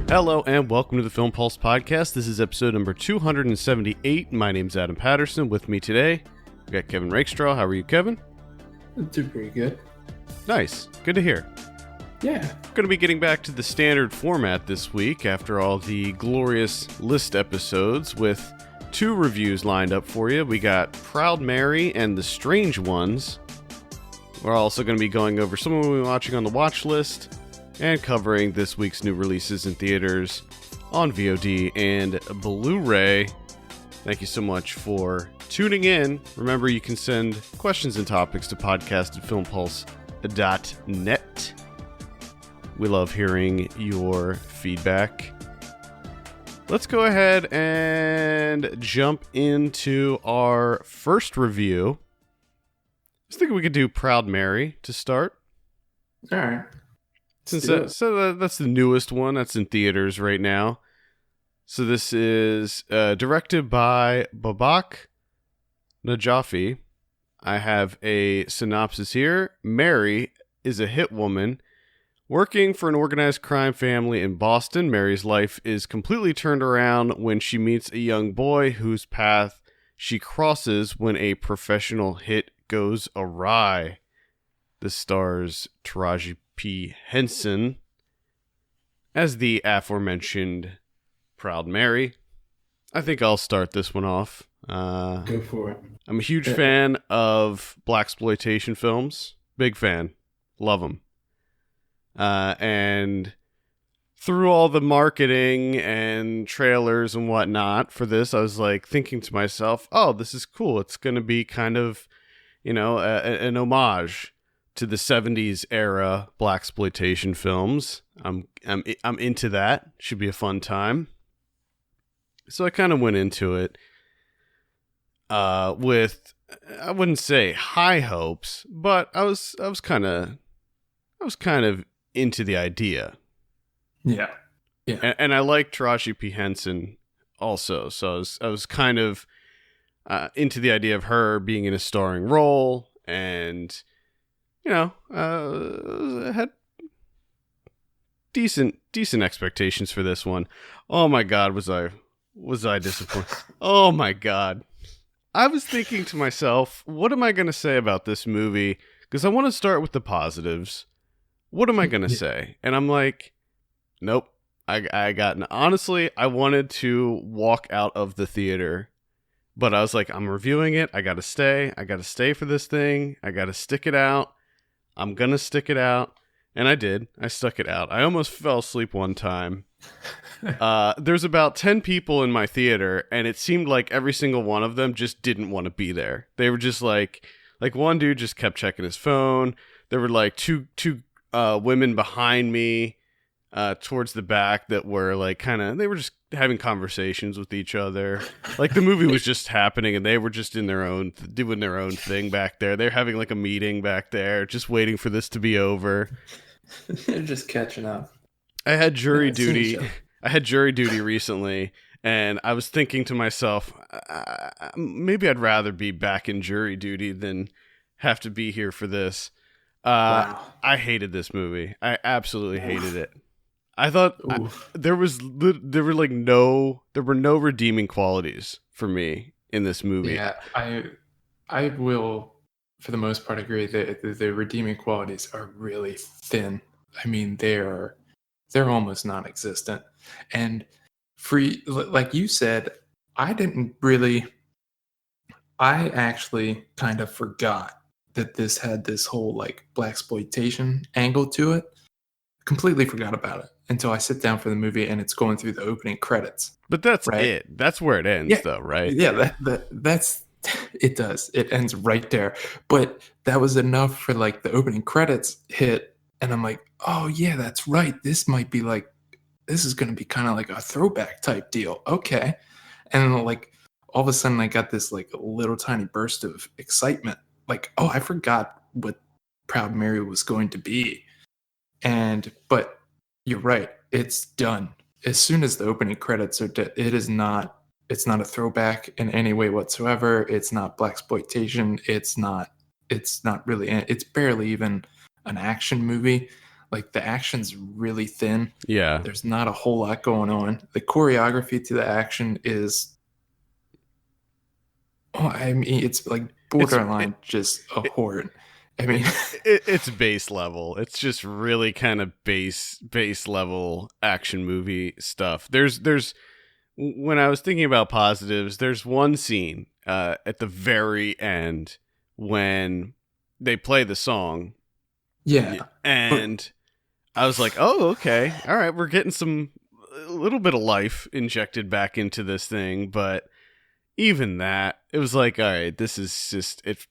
Hello and welcome to the Film Pulse Podcast. This is episode number 278. My name's Adam Patterson. With me today, we got Kevin Rakestraw. How are you, Kevin? Did pretty good. Nice. Good to hear. Yeah. We're going to be getting back to the standard format this week after all the glorious list episodes with two reviews lined up for you. We got Proud Mary and The Strange Ones. We're also going to be going over some of what we're watching on the watch list and covering this week's new releases in theaters on VOD and Blu-ray. Thank you so much for tuning in. Remember, you can send questions and topics to podcast@filmpulse.net. We love hearing your feedback. Let's go ahead and jump into our first review. I was thinking we could do Proud Mary to start. All right. That's the newest one that's in theaters right now. So this is directed by Babak Najafi. I have a synopsis here. Mary is a hit woman working for an organized crime family in Boston. Mary's life is completely turned around when she meets a young boy whose path she crosses when a professional hit goes awry. This stars Taraji P. Henson as the aforementioned Proud Mary. I think I'll start this one off. Go for it. I'm a huge fan of blaxploitation films. Big fan. Love them. And through all the marketing and trailers and whatnot for this, I was like thinking to myself, oh, this is cool. It's going to be kind of, an homage to the 70s era blaxploitation films. I'm into that. Should be a fun time. So I kind of went into it with, I wouldn't say high hopes, but I was kind of into the idea. Yeah. Yeah. And I like Taraji P. Henson also. So I was kind of into the idea of her being in a starring role, and I had decent expectations for this one. Oh my God, was I disappointed? Oh my God. I was thinking to myself, what am I going to say about this movie? Because I want to start with the positives. What am I going to say? And I'm like, nope. Honestly, I wanted to walk out of the theater, but I was like, I'm reviewing it. I got to stay for this thing. I got to stick it out. I'm going to stick it out. And I did. I stuck it out. I almost fell asleep one time. There's about 10 people in my theater, and it seemed like every single one of them just didn't want to be there. They were just like one dude just kept checking his phone. There were like two women behind me towards the back that were like they were just having conversations with each other. Like the movie was just happening and they were just in doing their own thing back there. They're having like a meeting back there, just waiting for this to be over. They're just catching up. I had jury duty recently, and I was thinking to myself, maybe I'd rather be back in jury duty than have to be here for this. Wow. I hated this movie. I absolutely hated it. I thought there were no redeeming qualities for me in this movie. Yeah, I will, for the most part, agree that the redeeming qualities are really thin. I mean, they're almost non-existent. And like you said, I actually kind of forgot that this had this whole like blaxploitation angle to it. Completely forgot about it until I sit down for the movie and it's going through the opening credits. But that's right? It. That's where it ends, though, right? Yeah, that's it does. It ends right there. But that was enough for like the opening credits hit, and I'm like, oh yeah, that's right. This is going to be kind of like a throwback type deal. Okay, and like all of a sudden I got this like little tiny burst of excitement. Like, oh, I forgot what Proud Mary was going to be. But you're right, it's done. As soon as the opening credits are it's not a throwback in any way whatsoever. It's not blaxploitation. It's not really, it's barely even an action movie. Like the action's really thin. Yeah. There's not a whole lot going on. The choreography to the action is, oh, I mean, it's like It's borderline just a it, horde. I mean, it's base level. It's just really kind of base level action movie stuff. There's when I was thinking about positives, there's one scene at the very end when they play the song, yeah, but and I was like, "Oh, okay, all right, we're getting a little bit of life injected back into this thing." But even that, it was like, "All right, this is just it's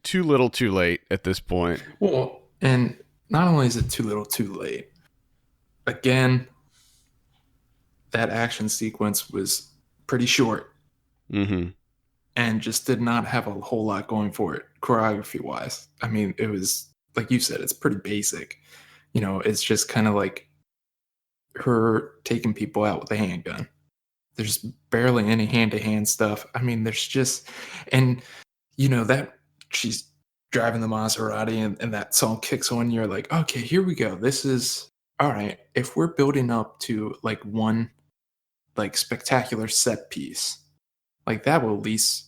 too little, too late at this point." well, and not only is it too little, too late. Again, that action sequence was pretty short Mm-hmm. and just did not have a whole lot going for it choreography wise. I mean, it was like you said, it's pretty basic. It's just kind of like her taking people out with a handgun. There's barely any hand to hand stuff. I mean, there's just, and that she's driving the Maserati and that song kicks on. You're like, okay, here we go. This is all right. If we're building up to like one like spectacular set piece, like that will at least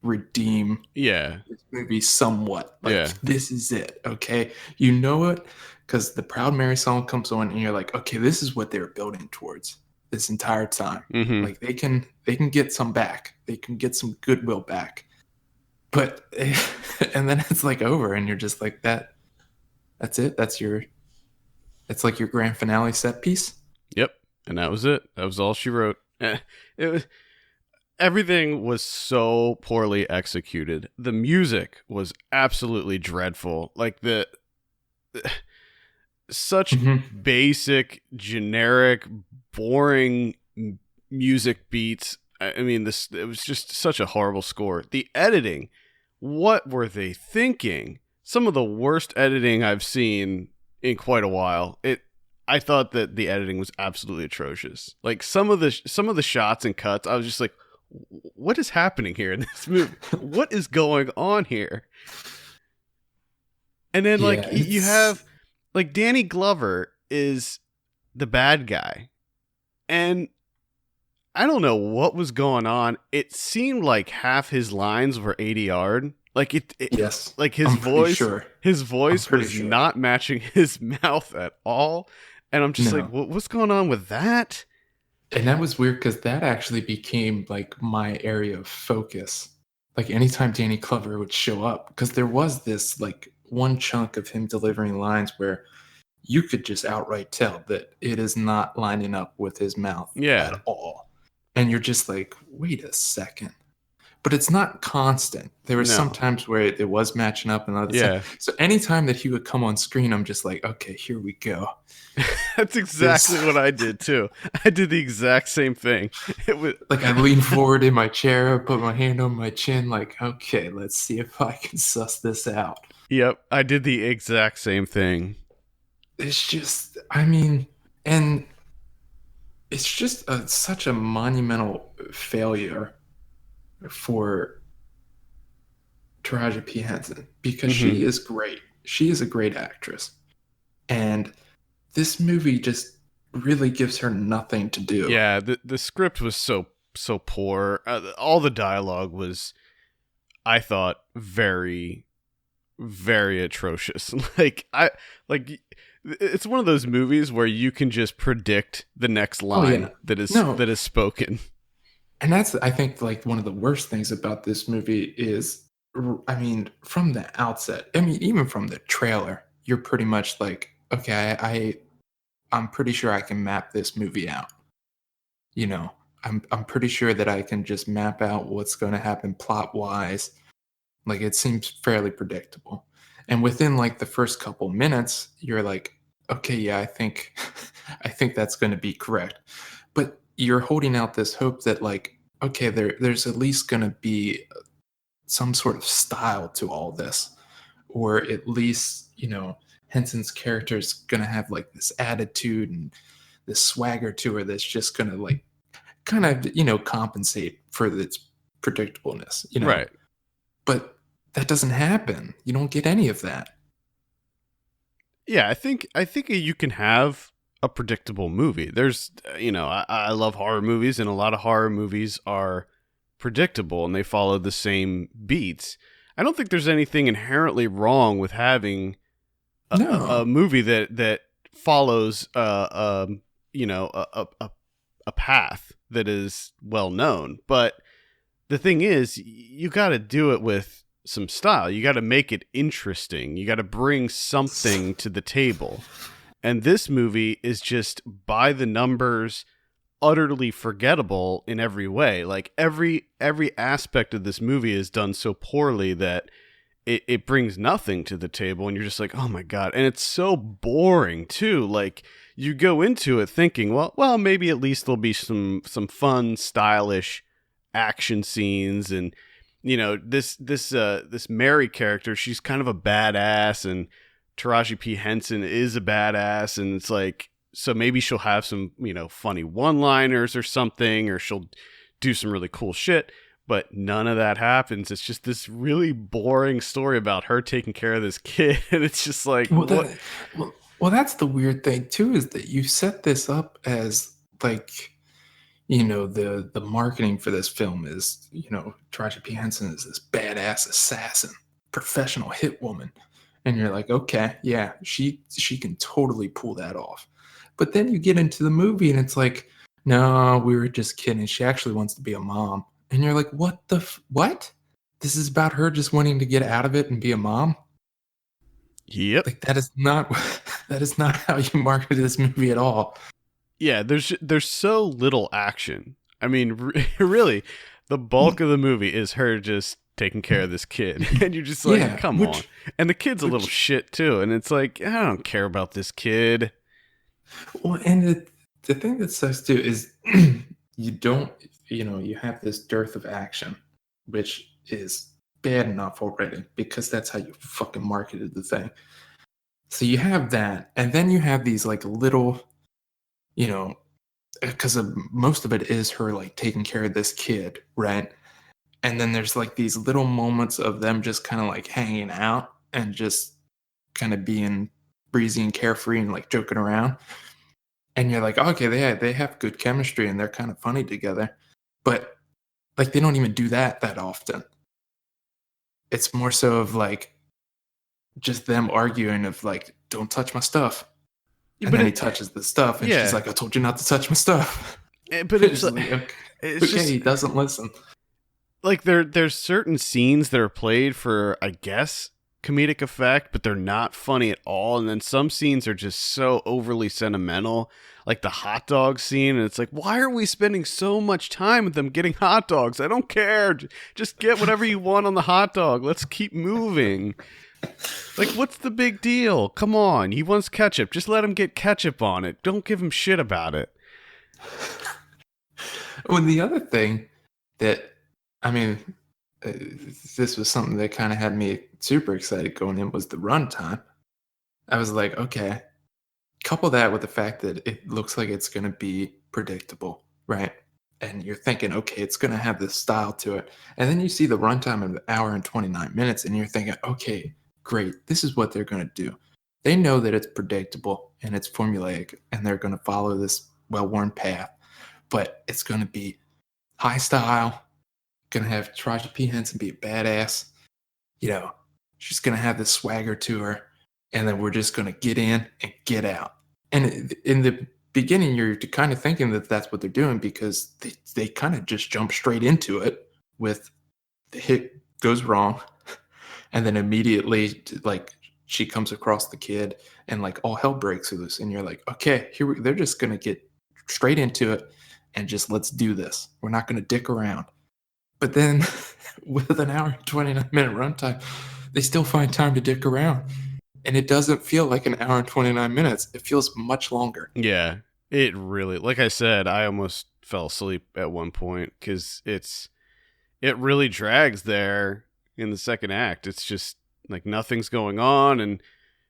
redeem Yeah, this movie somewhat. Like yeah, this is it, okay? You know it because the Proud Mary song comes on, and you're like, okay, this is what they're building towards this entire time. mm-hmm. Like they can get some back, they can get some goodwill back, but and then it's like over, and you're just like that. That's it. It's like your grand finale set piece. Yep, and that was it. That was all she wrote. It was everything was so poorly executed. The music was absolutely dreadful. Like the such Mm-hmm. basic, generic, boring music beats. I mean, this it was just such a horrible score. The editing, what were they thinking? Some of the worst editing I've seen in quite a while. I thought that the editing was absolutely atrocious. Like some of the shots and cuts, I was just like, what is happening here in this movie? What is going on here? And then Yeah, like you it's have like Danny Glover is the bad guy. And I don't know what was going on. It seemed like half his lines were ADR'd. Like yes. like I'm pretty sure. his I'm voice pretty was sure. not matching his mouth at all. And I'm just like, No. what's going on with that? And that was weird because that actually became like my area of focus. Like anytime Danny Glover would show up, because there was this like one chunk of him delivering lines where you could just outright tell that it is not lining up with his mouth Yeah. at all. And you're just like, wait a second. But it's not constant. There were some No. times where it was matching up and other times. Yeah. So anytime that he would come on screen, I'm just like, okay, here we go. That's This exactly what I did too. I did the exact same thing. It was like I lean forward in my chair, put my hand on my chin, like, okay, let's see if I can suss this out. Yep, I did the exact same thing. It's just, I mean, and it's just such a monumental failure for Taraji P. Henson because Mhm. she is great. She is a great actress. And this movie just really gives her nothing to do. Yeah, the script was so poor. All the dialogue was, I thought, very atrocious. Like it's one of those movies where you can just predict the next Oh, yeah. line No, that is spoken. and that's, I think, like one of the worst things about this movie is, I mean, from the outset, I mean, even from the trailer, you're pretty much like, okay, I'm pretty sure I can map this movie out. You know, I'm pretty sure that I can just map out what's going to happen plot wise. Like it seems fairly predictable. And within like the first couple minutes, you're like, okay, yeah, I think I think that's going to be correct. But you're holding out this hope that like, okay, there's at least going to be some sort of style to all this, or at least Henson's character is going to have like this attitude and this swagger to her that's just going to like kind of compensate for its predictableness. Right. But that doesn't happen. You don't get any of that. Yeah, I think you can have a predictable movie. There's, I love horror movies, and a lot of horror movies are predictable and they follow the same beats. I don't think there's anything inherently wrong with having a No. movie that follows a path that is well known. But the thing is, you got to do it with some style. You got to make it interesting. You got to bring something to the table. And this movie is just by the numbers, utterly forgettable in every way. Like every aspect of this movie is done so poorly that it brings nothing to the table, and you're just like, oh my god. And it's so boring too. Like, you go into it thinking, well, maybe at least there'll be some fun, stylish action scenes, and this Mary character, she's kind of a badass, and Taraji P. Henson is a badass, and it's like, so maybe she'll have some, funny one-liners or something, or she'll do some really cool shit. But none of that happens. It's just this really boring story about her taking care of this kid. And it's just like, Well, what? that's the weird thing too, is that you set this up as like, the marketing for this film is, Taraji P. Henson is this badass assassin, professional hit woman, and you're like, okay, yeah, she can totally pull that off. But then you get into the movie and it's like, no, we were just kidding. She actually wants to be a mom. And you're like, what? This is about her just wanting to get out of it and be a mom? Yep. Like, that is not how you market this movie at all. Yeah, there's so little action. I mean, really, the bulk of the movie is her just taking care of this kid. And you're just like, Yeah, come on. And the kid's a little shit too. And it's like, I don't care about this kid. Well, and the thing that sucks too is you don't, you have this dearth of action, which is bad enough already because that's how you fucking marketed the thing. So you have that, and then you have these like little, because most of it is her like taking care of this kid, right? And then there's like these little moments of them just kind of like hanging out and just kind of being breezy and carefree and like joking around. And you're like, okay, they have good chemistry and they're kind of funny together. But like, they don't even do that often. It's more so of like just them arguing of like, don't touch my stuff. And But then he touches the stuff and she's like, I told you not to touch my stuff. But it's like, like, it's just, he doesn't listen. like, there's certain scenes that are played for, I guess, comedic effect, but they're not funny at all. And then some scenes are just so overly sentimental, like the hot dog scene, and it's like, why are we spending so much time with them getting hot dogs? I don't care, just get whatever you want on the hot dog. Let's keep moving. Like, what's the big deal? Come on, he wants ketchup, just let him get ketchup on it. Don't give him shit about it. Well, the other thing that, I mean, this was something that kind of had me super excited going in, was the runtime. I was like, okay, couple that with the fact that it looks like it's going to be predictable, right? And you're thinking, okay, it's going to have this style to it. And then you see the runtime of an hour and 29 minutes, and you're thinking, okay, great, this is what they're going to do. They know that it's predictable and it's formulaic, and they're going to follow this well-worn path, but it's going to be high style, going to have Taraji P. Henson be a badass. She's going to have this swagger to her, and then we're just going to get in and get out. And in the beginning, you're kind of thinking that that's what they're doing, because they kind of just jump straight into it with the hit goes wrong. And then immediately, like, she comes across the kid and like all hell breaks loose. And you're like, okay, they're just going to get straight into it and just, let's do this. We're not going to dick around. But then with an hour and 29-minute runtime, they still find time to dick around. And it doesn't feel like an hour and 29 minutes. It feels much longer. Yeah, it really, like I said, I almost fell asleep at one point because it really drags there in the second act. It's just like nothing's going on, and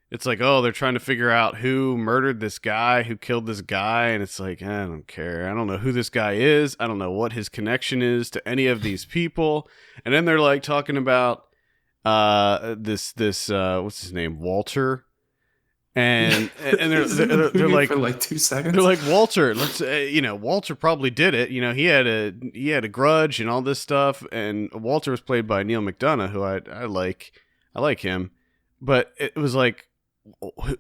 it's like, oh, they're trying to figure out who murdered this guy, who killed this guy, and it's like, I don't care. I don't know who this guy is. I don't know what his connection is to any of these people. And then they're like talking about this what's his name, Walter, and He's in the they're movie like for like 2 seconds. they're like, Walter, let's Walter probably did it. He had a grudge and all this stuff, and Walter was played by Neil McDonough, who I like him, but it was like,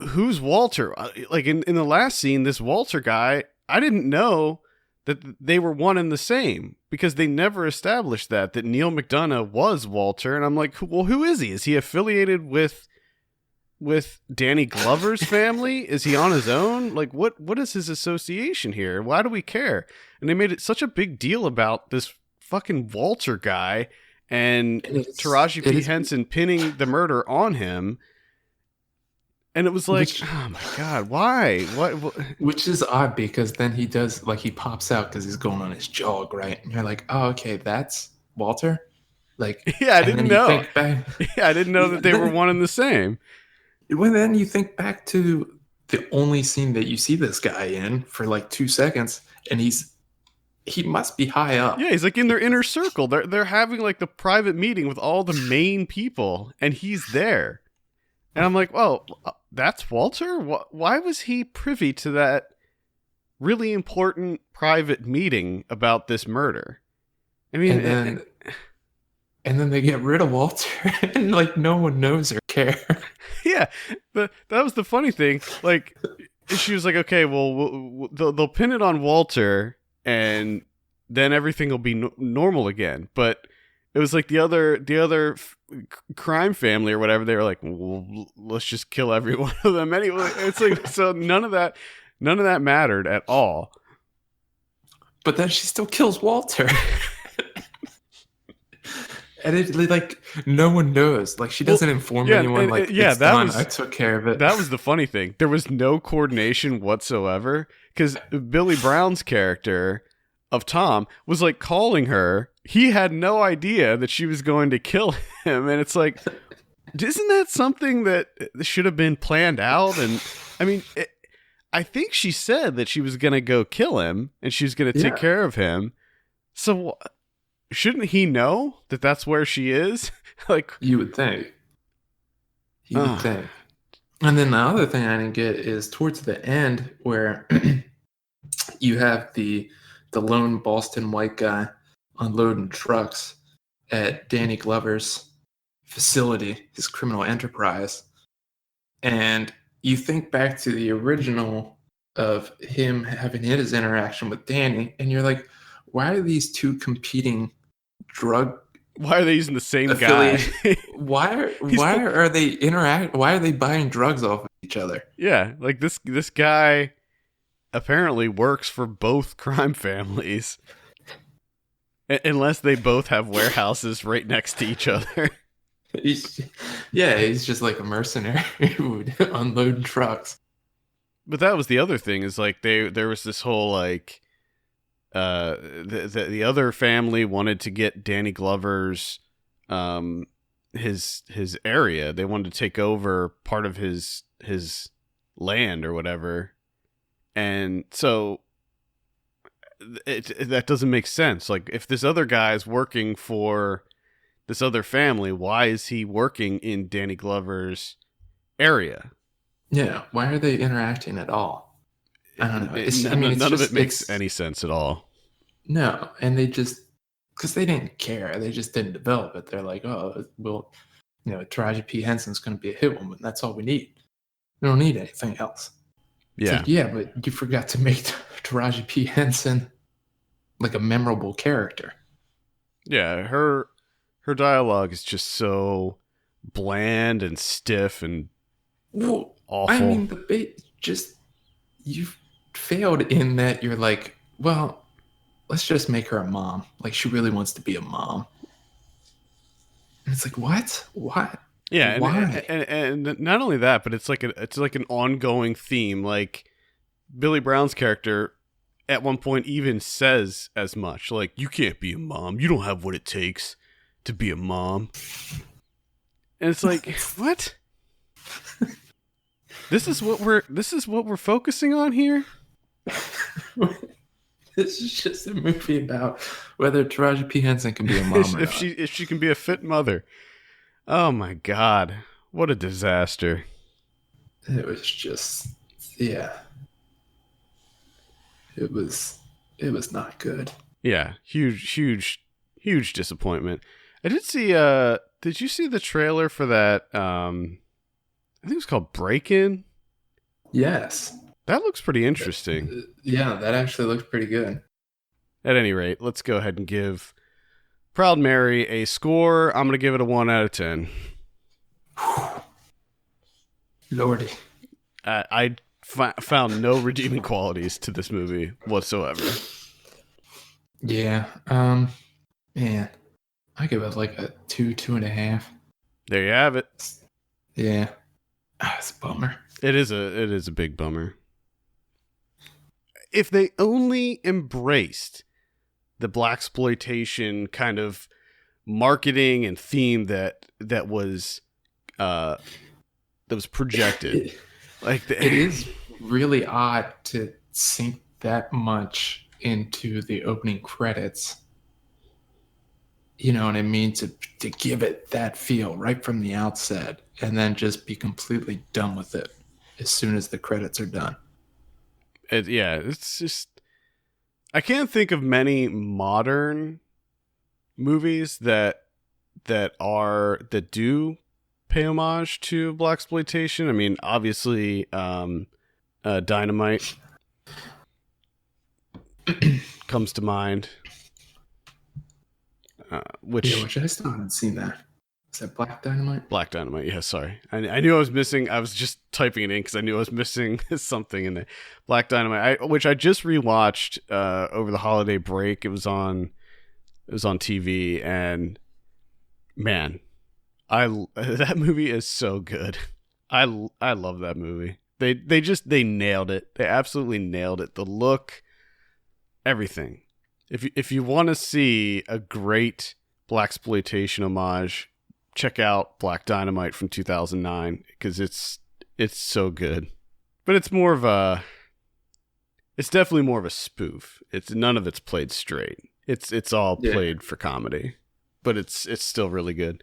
who's Walter? Like in the last scene, this Walter guy, I didn't know that they were one and the same, because they never established that Neil McDonough was Walter, and I'm like, well, who is he? Is he affiliated with Danny Glover's family? Is he on his own? Like, what is his association here? Why do we care? And they made it such a big deal about this fucking Walter guy and Taraji P. Henson pinning the murder on him. And it was like, oh my God, why? What? Which is odd, because then he does, like, he pops out because he's going on his jog, right? And you're like, oh, okay, that's Walter? Like, yeah, I didn't know. Yeah, I didn't know that they were one and the same. Well, then you think back to the only scene that you see this guy in for like 2 seconds, and he must be high up. Yeah, he's like in their inner circle. They're having like the private meeting with all the main people, and he's there. And I'm like, well, that's Walter? Why was he privy to that really important private meeting about this murder? I mean, and then they get rid of Walter, and like no one knows or care. Yeah, that was the funny thing. Like, she was like, okay, well, they'll pin it on Walter, and then everything will be normal again. But it was like the other crime family or whatever. They were like, well, let's just kill every one of them anyway. It's like, so none of that mattered at all. But then she still kills Walter. And it, like, no one knows. Like, she doesn't inform anyone. Like, it's done. I took care of it. That was the funny thing. There was no coordination whatsoever, because Billy Brown's character of Tom was like calling her. He had no idea that she was going to kill him, and it's like, isn't that something that should have been planned out? And I mean, I think she said that she was going to go kill him, and she's going to take care of him. So shouldn't he know that that's where she is? Like, you would think. You would think. And then the other thing I didn't get is towards the end, where you have the lone Boston white guy unloading trucks at Danny Glover's facility, his criminal enterprise. And you think back to the original of him having his interaction with Danny, and you're like, why are these two competing why are they using the same guy? why are they buying drugs off of each other? Yeah, like this guy apparently works for both crime families, unless they both have warehouses right next to each other. He's just like a mercenary who would unload trucks. But that was the other thing, is like there was this whole like the other family wanted to get Danny Glover's his area. They wanted to take over part of his land or whatever. And so that doesn't make sense. Like, if this other guy is working for this other family, why is he working in Danny Glover's area? Yeah, why are they interacting at all? I don't know. None of it makes any sense at all. No, and they just, because they didn't care. They just didn't develop it. They're like, oh, well, Taraji P. Henson's going to be a hit woman. That's all we need. We don't need anything else. Yeah. Like, yeah, but you forgot to make Taraji P. Henson like a memorable character. Yeah, her dialogue is just so bland and stiff and awful. I mean, you failed in that you're like, well, let's just make her a mom. Like, she really wants to be a mom. And it's like, what? Yeah, why? And not only that, but it's like an ongoing theme. Like, Billy Brown's character at one point even says as much. Like, you can't be a mom. You don't have what it takes to be a mom. And it's like, what? This is what we're focusing on here? This is just a movie about whether Taraji P. Henson can be a mom or if she can be a fit mother. Oh my God, what a disaster. It was just, yeah, it was, it was not good. Yeah, huge disappointment. I did see did you see the trailer for that I think it was called Break In? Yes. That looks pretty interesting. Yeah, that actually looked pretty good. At any rate, let's go ahead and give Proud Mary a score. I'm going to give it a 1 out of 10. Lordy. I found no redeeming qualities to this movie whatsoever. Yeah. Man, I give it like a 2.5. There you have it. Yeah. It's a bummer. It is a big bummer. If they only embraced the blaxploitation kind of marketing and theme that was projected. It is really odd to sink that much into the opening credits. You know what I mean? To give it that feel right from the outset, and then just be completely done with it as soon as the credits are done. It's just, I can't think of many modern movies that do pay homage to blaxploitation. I mean, obviously, Dynamite comes to mind. Which I still haven't seen that. Is that Black Dynamite? Black Dynamite, yeah, sorry. I knew I was missing, I was just typing it in because I knew I was missing something in there. Black Dynamite, which I just rewatched over the holiday break. It was on TV, and man, that movie is so good. I love that movie. They nailed it. They absolutely nailed it. The look, everything. If you want to see a great blaxploitation homage, check out Black Dynamite from 2009 because it's so good. But it's definitely more of a spoof. None of it's played straight. It's all played for comedy, but it's still really good.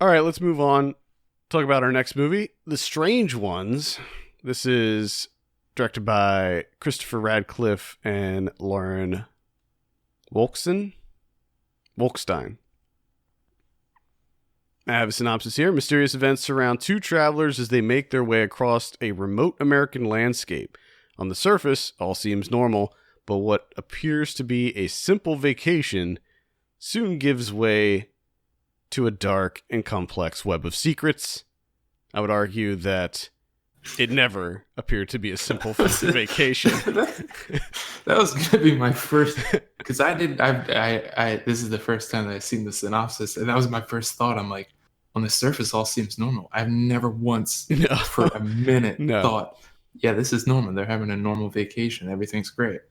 All right, let's move on. Talk about our next movie, The Strange Ones. This is directed by Christopher Radcliffe and Lauren Wolkstein. I have a synopsis here. Mysterious events surround two travelers as they make their way across a remote American landscape. On the surface, all seems normal, but what appears to be a simple vacation soon gives way to a dark and complex web of secrets. I would argue that it never appeared to be a simple vacation. That was going to be my first, because this is the first time that I've seen the synopsis, and that was my first thought. I'm like, on the surface, all seems normal. I've never once for a minute thought, yeah, this is normal. They're having a normal vacation. Everything's great.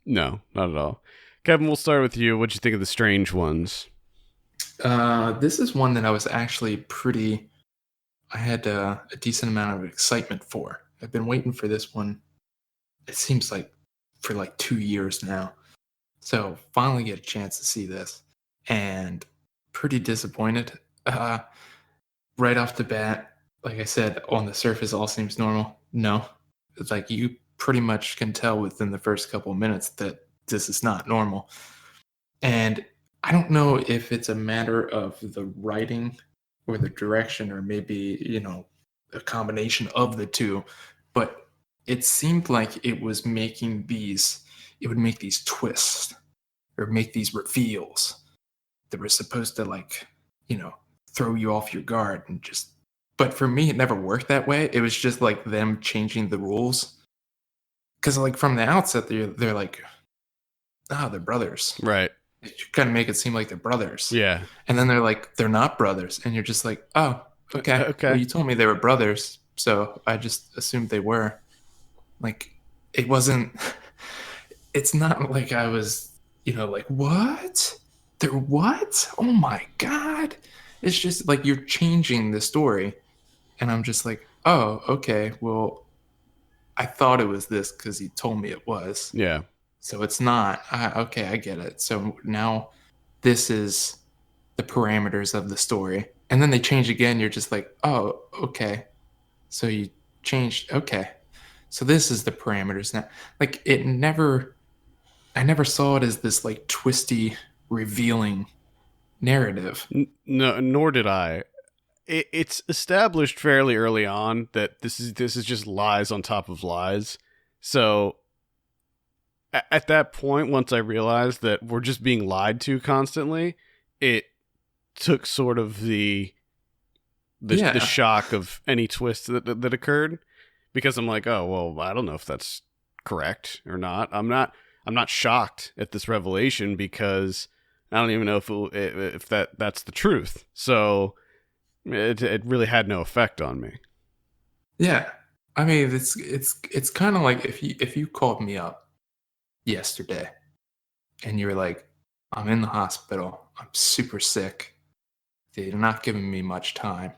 No, not at all. Kevin, we'll start with you. What'd you think of The Strange Ones? This is one that I was actually I had a decent amount of excitement for. I've been waiting for this one, it seems like, for like 2 years now. So finally get a chance to see this. And pretty disappointed. Right off the bat, like I said, on the surface, all seems normal. No. It's like you pretty much can tell within the first couple of minutes that this is not normal. And I don't know if it's a matter of the writing or the direction, or maybe, a combination of the two, but it seemed like it would make these twists or make these reveals that were supposed to, throw you off your guard but for me, it never worked that way. It was just like them changing the rules. Cause from the outset, they're like, they're brothers. Right. You kind of make it seem like they're brothers. Yeah. And then they're like, they're not brothers. And you're just like, oh, okay. Okay. Well, you told me they were brothers, so I just assumed they were. It wasn't, it's not like I was, what? They're what? Oh my God. It's just like you're changing the story. And I'm just like, oh, okay. Well, I thought it was this because he told me it was. Yeah. So it's not. Okay, I get it. So now this is the parameters of the story. And then they change again. You're just like, oh, okay. So you changed. Okay. So this is the parameters now. Like it never, I never saw it as this like twisty, revealing narrative. No, nor did I. It's established fairly early on that this is just lies on top of lies. So at that point, once I realized that we're just being lied to constantly, it took sort of the Yeah. shock of any twist that occurred, because I'm like, oh well, I don't know if that's correct or not. I'm not shocked at this revelation because I don't even know if that's the truth. So it really had no effect on me. Yeah. I mean, it's kind of like if you called me up yesterday and you were like, I'm in the hospital, I'm super sick, they're not giving me much time,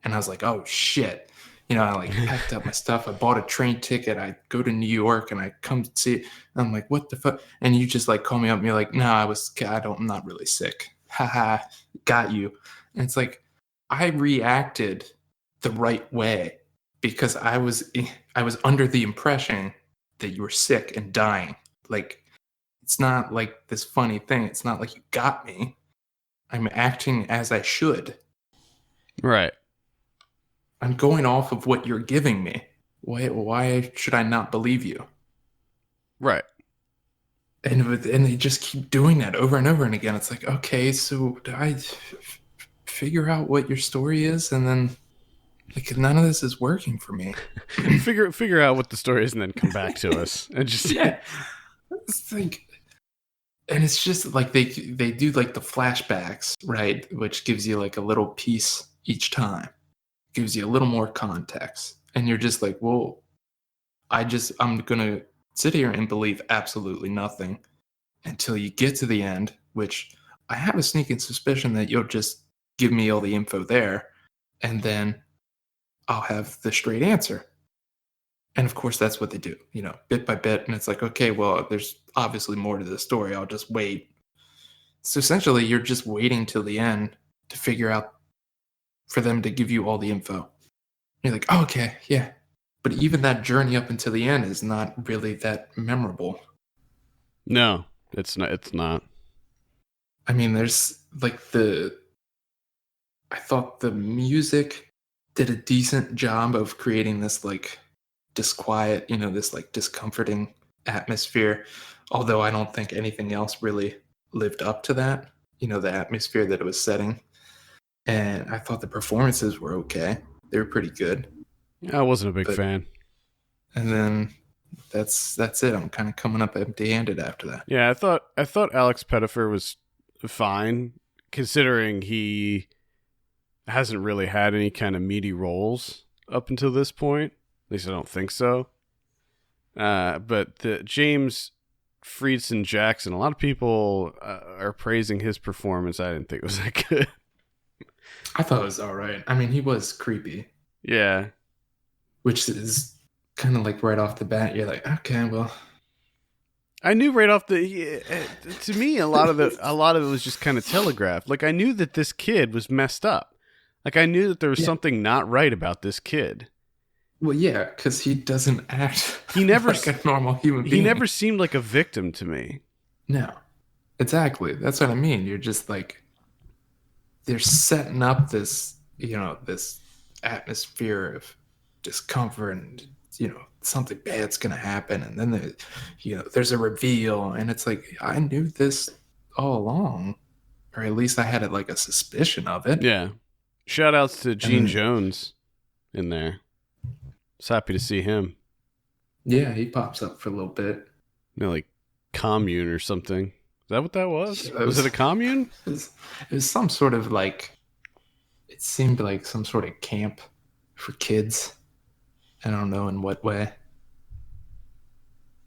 and I was like, oh shit. I like packed up my stuff. I bought a train ticket. I go to New York and I come see it. And I'm like, what the fuck? And you just like call me up and you're like, no, I'm not really sick. Haha, got you. And it's like, I reacted the right way because I was under the impression that you were sick and dying. Like, it's not like this funny thing. It's not like you got me. I'm acting as I should. Right. I'm going off of what you're giving me. Why should I not believe you? Right. And they just keep doing that over and over and again. It's like, okay, so do I figure out what your story is, and then like none of this is working for me. figure out what the story is and then come back to us and just Yeah, it's like, and it's just like they do like the flashbacks, right? Which gives you like a little piece each time, gives you a little more context, and you're just like, well, I'm gonna sit here and believe absolutely nothing until you get to the end, which I have a sneaking suspicion that you'll just give me all the info there, and then I'll have the straight answer. And of course, that's what they do, bit by bit. And it's like, okay, well, there's obviously more to the story. I'll just wait. So essentially, you're just waiting till the end to figure out for them to give you all the info. You're like, oh, okay, yeah. But even that journey up until the end is not really that memorable. no, it's not. I mean, there's like I thought the music did a decent job of creating this like disquiet, this like discomforting atmosphere. Although I don't think anything else really lived up to that, the atmosphere that it was setting. And I thought the performances were okay. They were pretty good. I wasn't a big But fan. and then that's it. I'm kind of coming up empty-handed after that. Yeah, I thought Alex Pettyfer was fine, considering he hasn't really had any kind of meaty roles up until this point. At least I don't think so. But the James Friedson Jackson, a lot of people are praising his performance. I didn't think it was that good. I thought it was all right. I mean, he was creepy, Yeah, which is kind of like right off the bat. You're like, okay, well, I knew right off to me a lot of it was just kind of telegraphed. Like I knew that this kid was messed up. Like I knew that there was yeah. something not right about this kid. Well, yeah, because he doesn't act He never like a normal human being. He never seemed like a victim to me. No, exactly. That's what I mean. You're just like, they're setting up this, this atmosphere of discomfort and, something bad's going to happen. And then, there's a reveal. And it's like, I knew this all along, or at least I had like a suspicion of it. Yeah. Shout outs to Gene Jones in there. Was happy to see him. Yeah, he pops up for a little bit. Like commune or something. Is that what that was? Was it a commune? It was some sort of like, it seemed like some sort of camp for kids. I don't know in what way.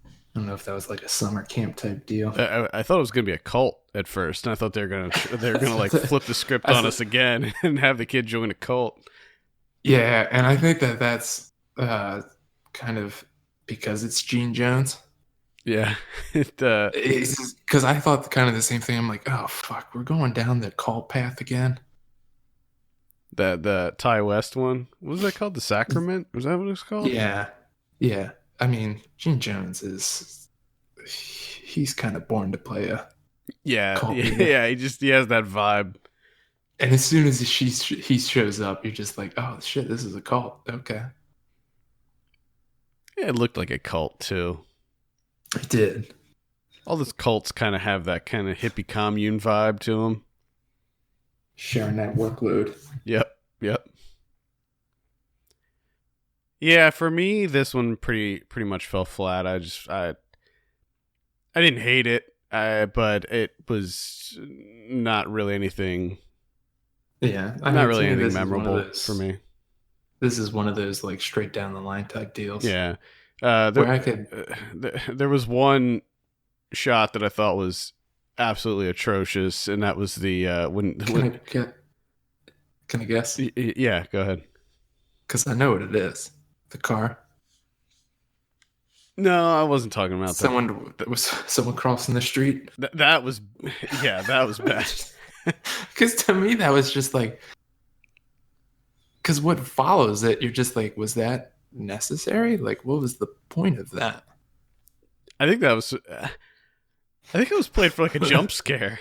I don't know if that was like a summer camp type deal. I thought it was gonna be a cult at first, and I thought they were gonna like flip the script on us again and have the kid join a cult. Yeah, and I think that's kind of because it's Gene Jones. Yeah, because I thought kind of the same thing. I'm like, oh fuck, we're going down the cult path again. The Ty West one. What was that called? The Sacrament? Was that what it was called? Yeah. Yeah. I mean, Gene Jones he's kind of born to play a Yeah, cult yeah, leader. yeah. He has that vibe. And as soon as he shows up, you're just like, oh shit, this is a cult. Okay. Yeah, it looked like a cult too. It did. All those cults kind of have that kind of hippie commune vibe to them. Sharing that workload. Yep. Yeah, for me, this one pretty much fell flat. I didn't hate it, but it was not really anything. Yeah, Not really anything memorable for me. This is one of those like straight down the line type deals. Yeah, there was one shot that I thought was absolutely atrocious, and that was the Can I guess? Yeah, go ahead. Because I know what it is. The car. No, I wasn't talking about that. Was someone crossing the street? That was, yeah, that was bad. Because to me, that was just like, because what follows it, you're just like, was that necessary? Like, what was the point of that? I think it was played for like a jump scare.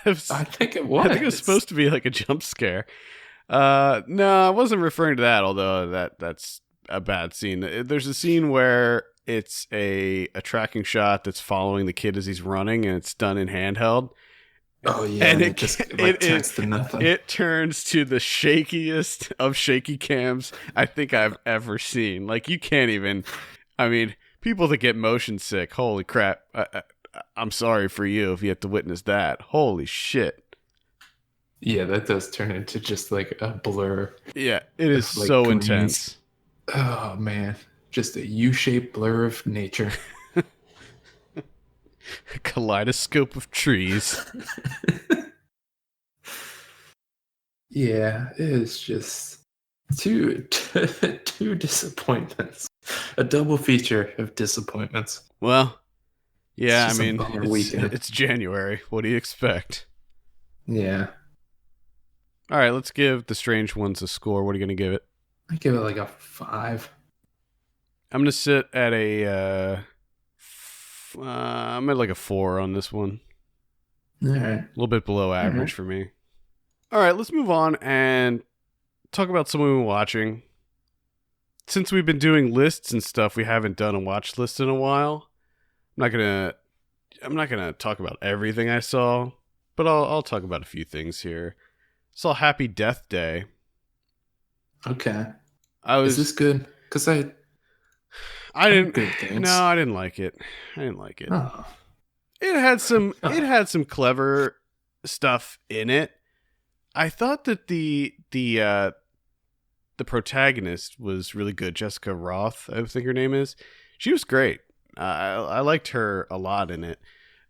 I think it was. I think it was supposed to be like a jump scare. No, I wasn't referring to that, although that's a bad scene. There's a scene where it's a tracking shot that's following the kid as he's running, and it's done in handheld. Oh yeah, and it turns to nothing. It turns to the shakiest of shaky cams I think I've ever seen. Like, you can't even. I mean, people that get motion sick. Holy crap! I'm sorry for you if you have to witness that. Holy shit! Yeah, that does turn into just like a blur. Yeah, it is like so greens. Intense. Oh man, just a U-shaped blur of nature. A kaleidoscope of trees. Yeah, it is just two disappointments. A double feature of disappointments. Well, yeah, I mean, it's January. What do you expect? Yeah. All right, let's give The Strange Ones a score. What are you going to give it? I give it like a 5. I'm going to sit at I'm at like a 4 on this one. All right. A little bit below average for me. All right, let's move on and talk about something we've been watching. Since we've been doing lists and stuff, we haven't done a watch list in a while. I'm not gonna talk about everything I saw, but I'll talk about a few things here. Saw Happy Death Day. Okay. Is this good? Because I didn't. Good things. No, I didn't like it. Oh. It had some clever stuff in it. I thought that the protagonist was really good. Jessica Roth, I think her name is. She was great. I liked her a lot in it.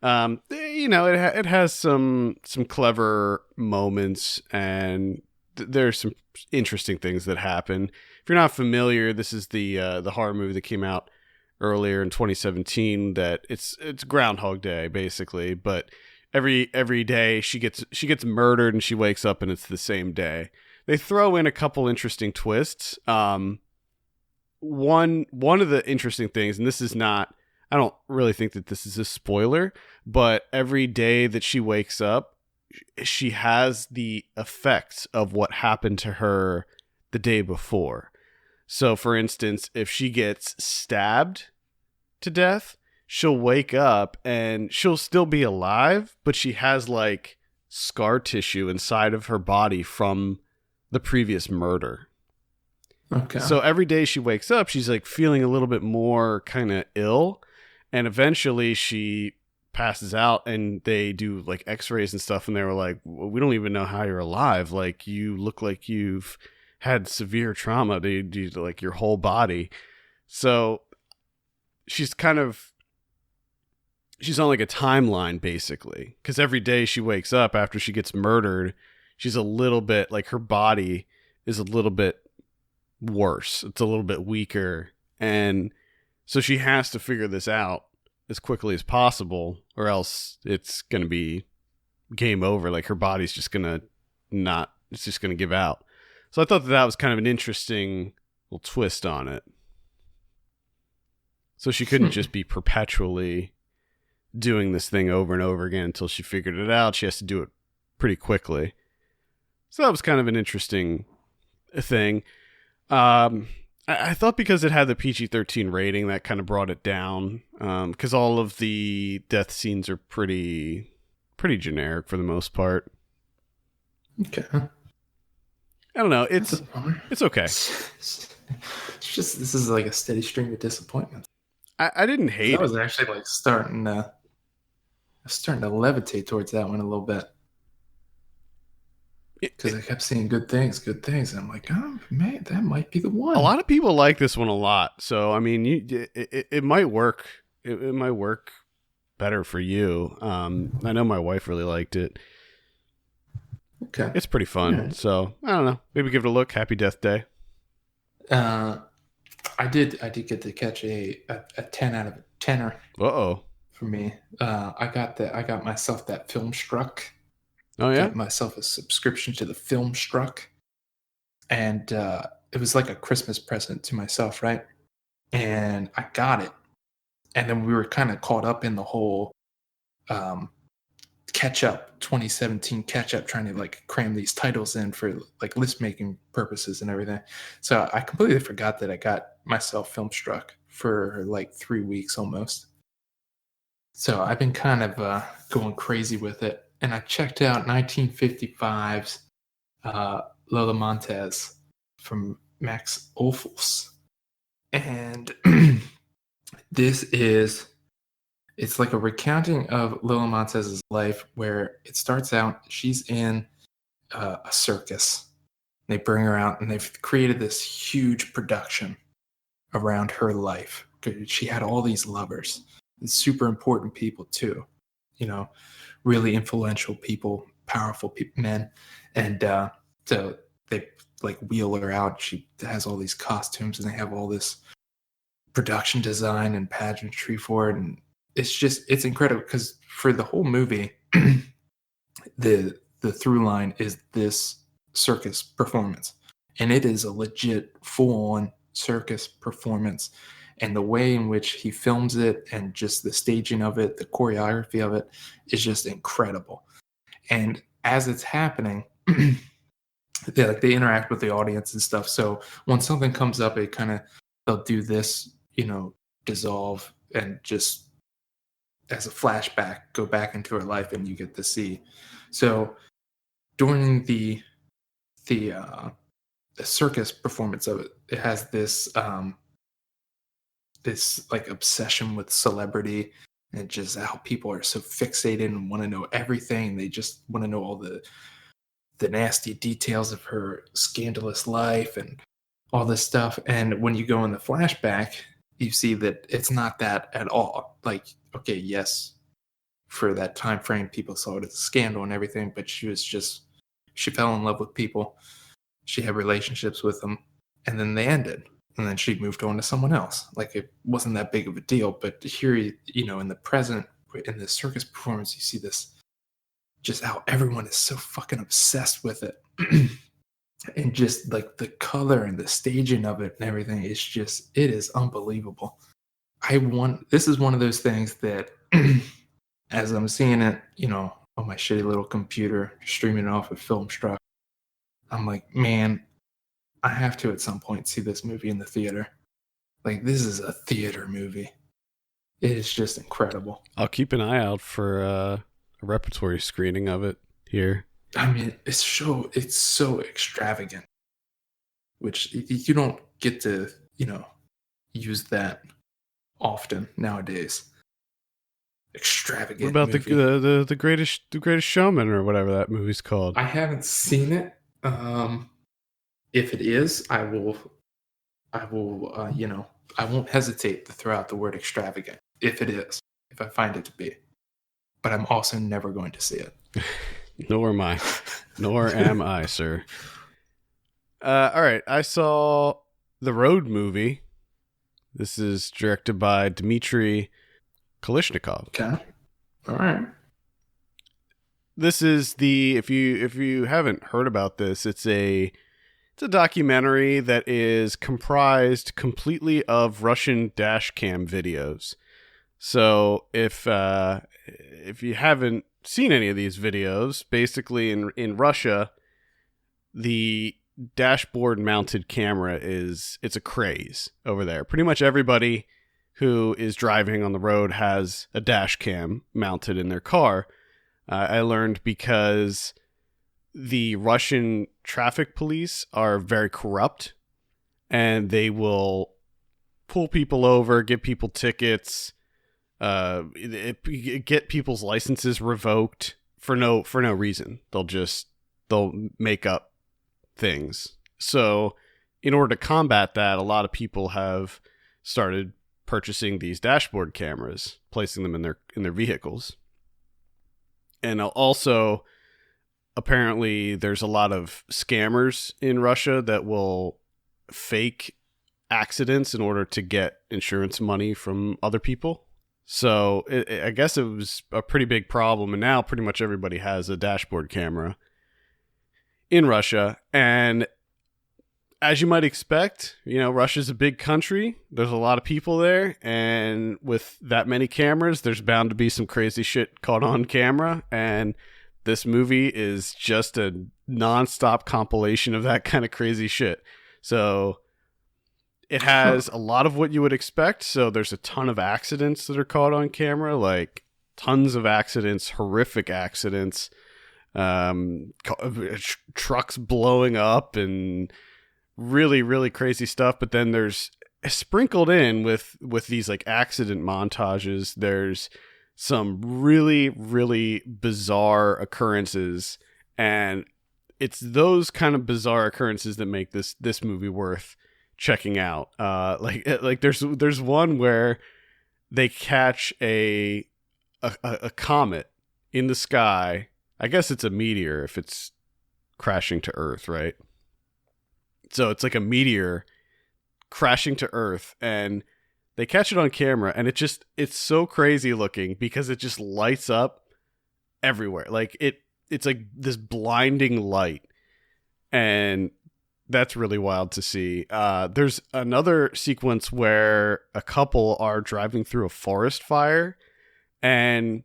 It has some clever moments, and there's some interesting things that happen. If you're not familiar, this is the horror movie that came out earlier in 2017. That it's Groundhog Day basically, but every day she gets murdered and she wakes up and it's the same day. They throw in a couple interesting twists. One of the interesting things, and this is not, I don't really think that this is a spoiler, but every day that she wakes up, she has the effects of what happened to her the day before. So, for instance, if she gets stabbed to death, she'll wake up and she'll still be alive, but she has like scar tissue inside of her body from the previous murder. Okay. So every day she wakes up, she's like feeling a little bit more kind of ill, and eventually she passes out, and they do like x-rays and stuff, and they were like, we don't even know how you're alive. Like, you look like you've had severe trauma to like your whole body. So she's on like a timeline basically, because every day she wakes up after she gets murdered, she's a little bit like, her body is a little bit worse. It's a little bit weaker. And so she has to figure this out as quickly as possible, or else it's going to be game over. Like, her body's just going to it's just going to give out. So I thought that was kind of an interesting little twist on it. So she couldn't just be perpetually doing this thing over and over again until she figured it out. She has to do it pretty quickly. So that was kind of an interesting thing. I thought because it had the PG-13 rating, that kind of brought it down. Because all of the death scenes are pretty generic for the most part. Okay. I don't know. It's okay. It's just, this is like a steady stream of disappointment. I didn't hate it. I was actually like starting to levitate towards that one a little bit. Because I kept seeing good things. And I'm like, oh, man, that might be the one. A lot of people like this one a lot. So, I mean, it might work. It might work better for you. I know my wife really liked it. Okay. It's pretty fun. Yeah. So, I don't know. Maybe give it a look. Happy Death Day. I did get to catch a 10 out of a 10er. Uh-oh. For me. I got myself that Filmstruck. Oh, yeah? Got myself a subscription to the Filmstruck. And it was like a Christmas present to myself, right? And I got it. And then we were kind of caught up in the whole catch-up, 2017 catch-up, trying to like cram these titles in for like list-making purposes and everything. So I completely forgot that I got myself Filmstruck for like 3 weeks almost. So I've been kind of going crazy with it. And I checked out 1955's Lola Montès from Max Ophuls. And it's like a recounting of Lola Montez's life where it starts out, she's in a circus. They bring her out and they've created this huge production around her life. She had all these lovers, super important people too, really influential people, powerful people, men. And so they like wheel her out. She has all these costumes and they have all this production design and pageantry for it. And it's incredible because for the whole movie, the through line is this circus performance. And it is a legit full-on circus performance. And the way in which he films it and just the staging of it, the choreography of it is just incredible. And as it's happening, they interact with the audience and stuff. So when something comes up, they'll do this, dissolve and just as a flashback, go back into her life and you get to see. So during the circus performance of it, it has this like obsession with celebrity and just how people are so fixated and want to know everything. They just want to know all the nasty details of her scandalous life and all this stuff. And when you go in the flashback, you see that it's not that at all. Like, okay, yes, for that time frame, people saw it as a scandal and everything, but she fell in love with people. She had relationships with them, and then they ended. And then she moved on to someone else. Like, it wasn't that big of a deal. But here, in the present, in the circus performance, you see this, just how everyone is so fucking obsessed with it. And just like the color and the staging of it and everything, it is unbelievable. This is one of those things that as I'm seeing it, on my shitty little computer, streaming it off of Filmstruck, I'm like, man, I have to at some point see this movie in the theater. Like, this is a theater movie. It is just incredible. I'll keep an eye out for a repertory screening of it here. I mean, it's so extravagant, which you don't get to, use that often nowadays. Extravagant. What about movie. the greatest showman or whatever that movie's called? I haven't seen it. If it is, I will, I won't hesitate to throw out the word extravagant. If it is, if I find it to be, but I'm also never going to see it. Nor am I. Nor am I, sir. All right. I saw the Road movie. This is directed by Dmitry Kalishnikov. Okay. All right. This is if you haven't heard about this, it's a It's a documentary that is comprised completely of Russian dash cam videos. So if you haven't seen any of these videos, basically in Russia, the dashboard mounted camera it's a craze over there. Pretty much everybody who is driving on the road has a dash cam mounted in their car. I learned because the Russian traffic police are very corrupt, and they will pull people over, give people tickets, get people's licenses revoked for no reason. They'll make up things. So in order to combat that, a lot of people have started purchasing these dashboard cameras, placing them in their vehicles. And also, apparently there's a lot of scammers in Russia that will fake accidents in order to get insurance money from other people. So I guess it was a pretty big problem, and now pretty much everybody has a dashboard camera in Russia. And as you might expect, Russia's a big country. There's a lot of people there, and with that many cameras, there's bound to be some crazy shit caught on camera, and this movie is just a nonstop compilation of that kind of crazy shit. So it has a lot of what you would expect. So there's a ton of accidents that are caught on camera, like tons of accidents, horrific accidents, trucks blowing up and really, really crazy stuff. But then there's sprinkled in with these like accident montages, there's some really, really bizarre occurrences, and it's those kind of bizarre occurrences that make this movie worth checking out. Like there's one where they catch a comet in the sky. I guess it's a meteor if it's crashing to Earth, right? So it's like a meteor crashing to Earth, and they catch it on camera, and it's so crazy looking because it just lights up everywhere. Like it's like this blinding light, and that's really wild to see. There's another sequence where a couple are driving through a forest fire, and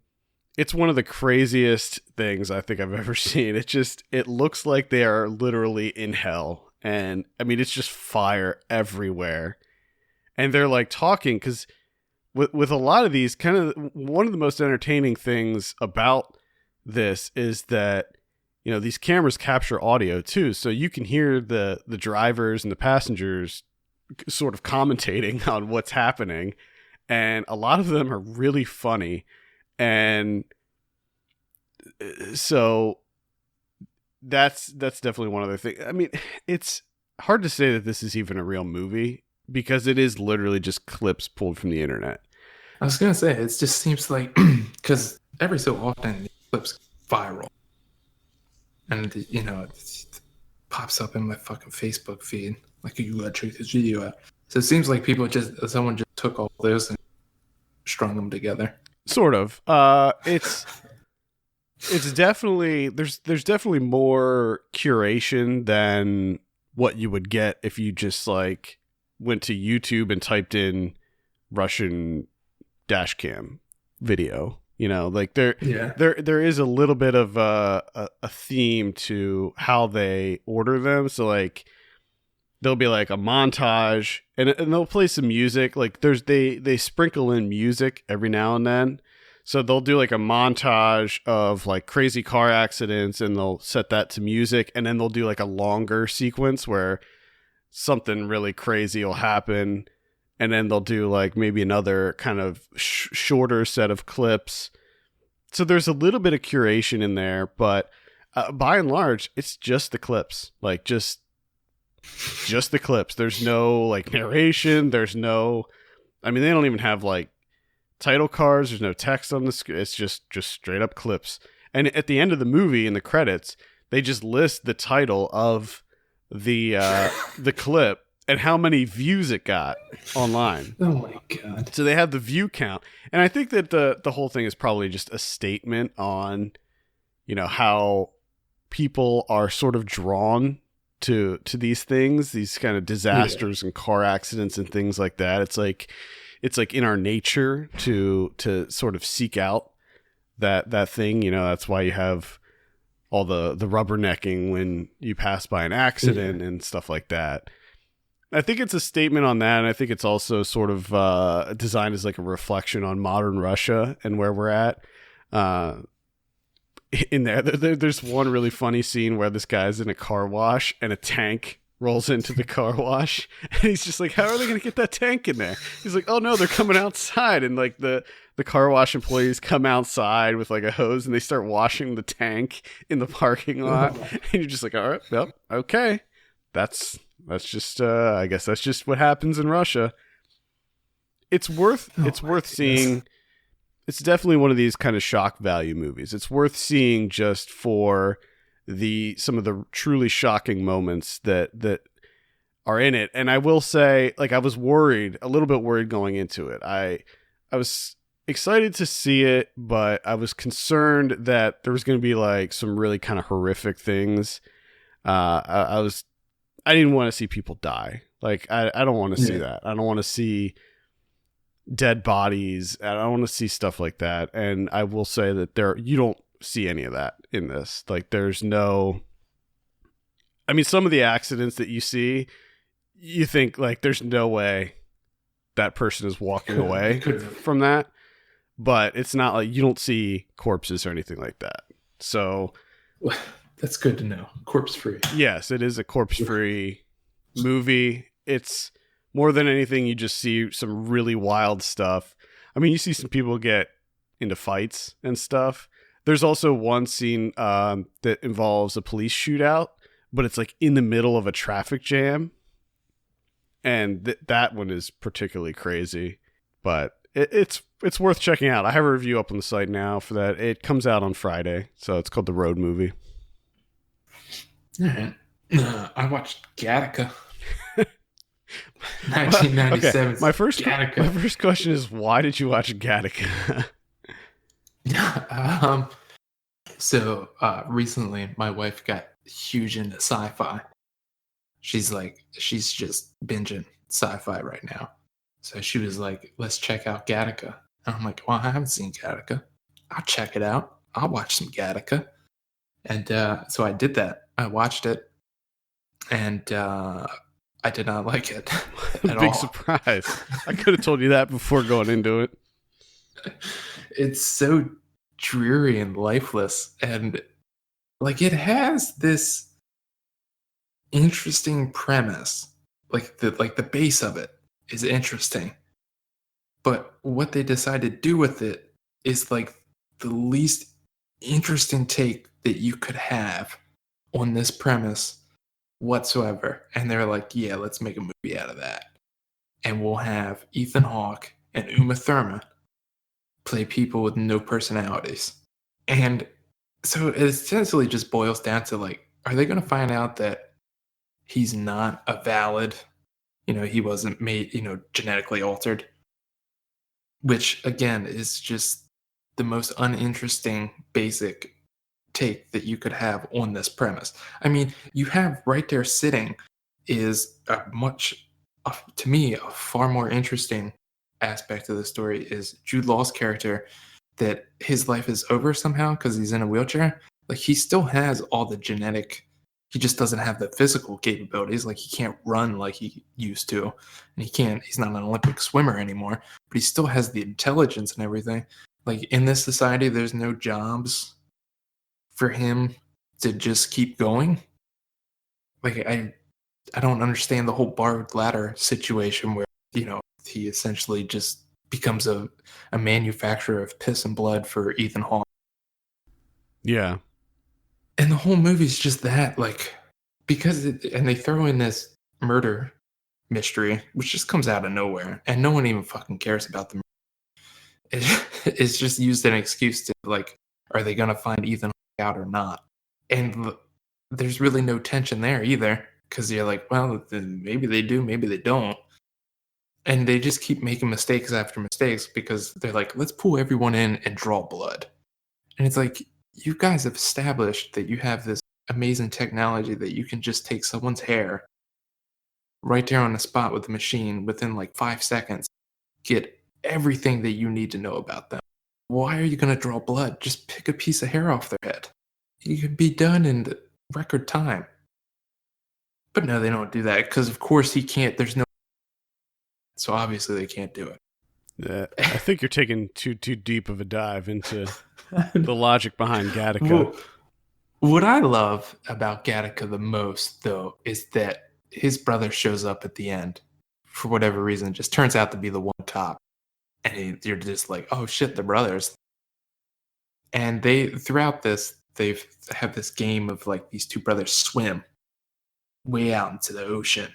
it's one of the craziest things I think I've ever seen. It looks like they are literally in hell. And I mean, it's just fire everywhere. And they're like talking, because with a lot of these, kind of one of the most entertaining things about this is that, these cameras capture audio too. So you can hear the drivers and the passengers sort of commentating on what's happening. And a lot of them are really funny. And so that's definitely one other thing. I mean, it's hard to say that this is even a real movie because it is literally just clips pulled from the internet. I was gonna say, it just seems like, because every so often clips viral, and it pops up in my fucking Facebook feed like, you gotta check this video out. So it seems like someone just took all those and strung them together. Sort of. It's definitely there's definitely more curation than what you would get if you just like went to YouTube and typed in Russian dashcam video. Like there is a little bit of a theme to how they order them. So like there'll be like a montage, and they'll play some music. Like they sprinkle in music every now and then. So they'll do like a montage of like crazy car accidents, and they'll set that to music. And then they'll do like a longer sequence where something really crazy will happen. And then they'll do like maybe another kind of shorter set of clips. So there's a little bit of curation in there, but by and large, it's just the clips. Like just the clips. There's no like narration. They don't even have like title cards. There's no text on the screen. It's just straight up clips. And at the end of the movie, in the credits, they just list the title of the clip and how many views it got online. Oh my god! So they have the view count, and I think that the whole thing is probably just a statement on, how people are sort of drawn to these things, these kind of disasters and car accidents and things like that. It's like in our nature to sort of seek out that thing. That's why you have all the rubbernecking when you pass by an accident and stuff like that. I think it's a statement on that, and I think it's also sort of designed as like a reflection on modern Russia and where we're at. In there's one really funny scene where this guy's in a car wash and a tank rolls into the car wash, and he's just like, how are they going to get that tank in there? He's like, oh no, they're coming outside, and like the car wash employees come outside with like a hose and they start washing the tank in the parking lot. And you're just like, all right, yep, okay, that's just I guess that's just what happens in Russia. It's worth seeing. It's definitely one of these kind of shock value movies. It's worth seeing just for some of the truly shocking moments that are in it. And I will say, like, I was a little bit worried going into it. I was excited to see it, but I was concerned that there was going to be like some really kind of horrific things. I didn't want to see people die. Like, I don't want to see that. I don't want to see dead bodies. I don't want to see stuff like that. And I will say that you don't see any of that in this. Like, there's no, I mean, some of the accidents that you see, you think like there's no way that person is walking away from that, but it's not like you don't see corpses or anything like that. So that's good to know. Corpse free. Yes, it is a corpse free movie. It's more than anything, you just see some really wild stuff. I mean, you see some people get into fights and stuff. There's also one scene that involves a police shootout, but it's like in the middle of a traffic jam. And that one is particularly crazy. But it's worth checking out. I have a review up on the site now for that. It comes out on Friday, so it's called The Road Movie. All right. I watched Gattaca. 1997. Okay. My first question is, why did you watch Gattaca? So recently my wife got huge into sci-fi. She's just binging sci-fi right now. So she was like, let's check out Gattaca. And I'm like, well, I haven't seen Gattaca. I'll check it out. I'll watch some Gattaca. And so I did that. I watched it. And I did not like it at all. Big surprise. I could have told you that before going into it. It's so dreary and lifeless, and like it has this interesting premise. Like the base of it is interesting, but what they decide to do with it is like the least interesting take that you could have on this premise whatsoever. And they're like, yeah, let's make a movie out of that, and we'll have Ethan Hawke and Uma Thurman play people with no personalities. And so it essentially just boils down to like, are they going to find out that he's not a valid, he wasn't made, genetically altered, which again is just the most uninteresting basic take that you could have on this premise. I mean, you have right there sitting is to me, a far more interesting aspect of the story is Jude Law's character, that his life is over somehow because he's in a wheelchair. Like, he still has all the genetic, he just doesn't have the physical capabilities. Like, he can't run like he used to, and he's not an Olympic swimmer anymore, but he still has the intelligence and everything. Like, in this society, there's no jobs for him to just keep going. Like, I don't understand the whole barred ladder situation where, he essentially just becomes a manufacturer of piss and blood for Ethan Hawke. Yeah. And the whole movie's just that, like, and they throw in this murder mystery, which just comes out of nowhere, and no one even fucking cares about the murder. It's just used as an excuse to, like, are they going to find Ethan Hawke out or not? And there's really no tension there either, because you're like, well, maybe they do, maybe they don't. And they just keep making mistakes after mistakes because they're like, let's pull everyone in and draw blood. And it's like, you guys have established that you have this amazing technology that you can just take someone's hair right there on the spot with the machine within like 5 seconds, get everything that you need to know about them. Why are you going to draw blood? Just pick a piece of hair off their head. You could be done in record time. But no, they don't do that because, of course, he can't. There's no. So obviously they can't do it. I think you're taking too deep of a dive into the logic behind Gattaca. Well, what I love about Gattaca the most, though, is that his brother shows up at the end for whatever reason. Just turns out to be the one cop, and you're just like, oh shit, the brothers. And they throughout this, they've have this game of like these two brothers swim way out into the ocean,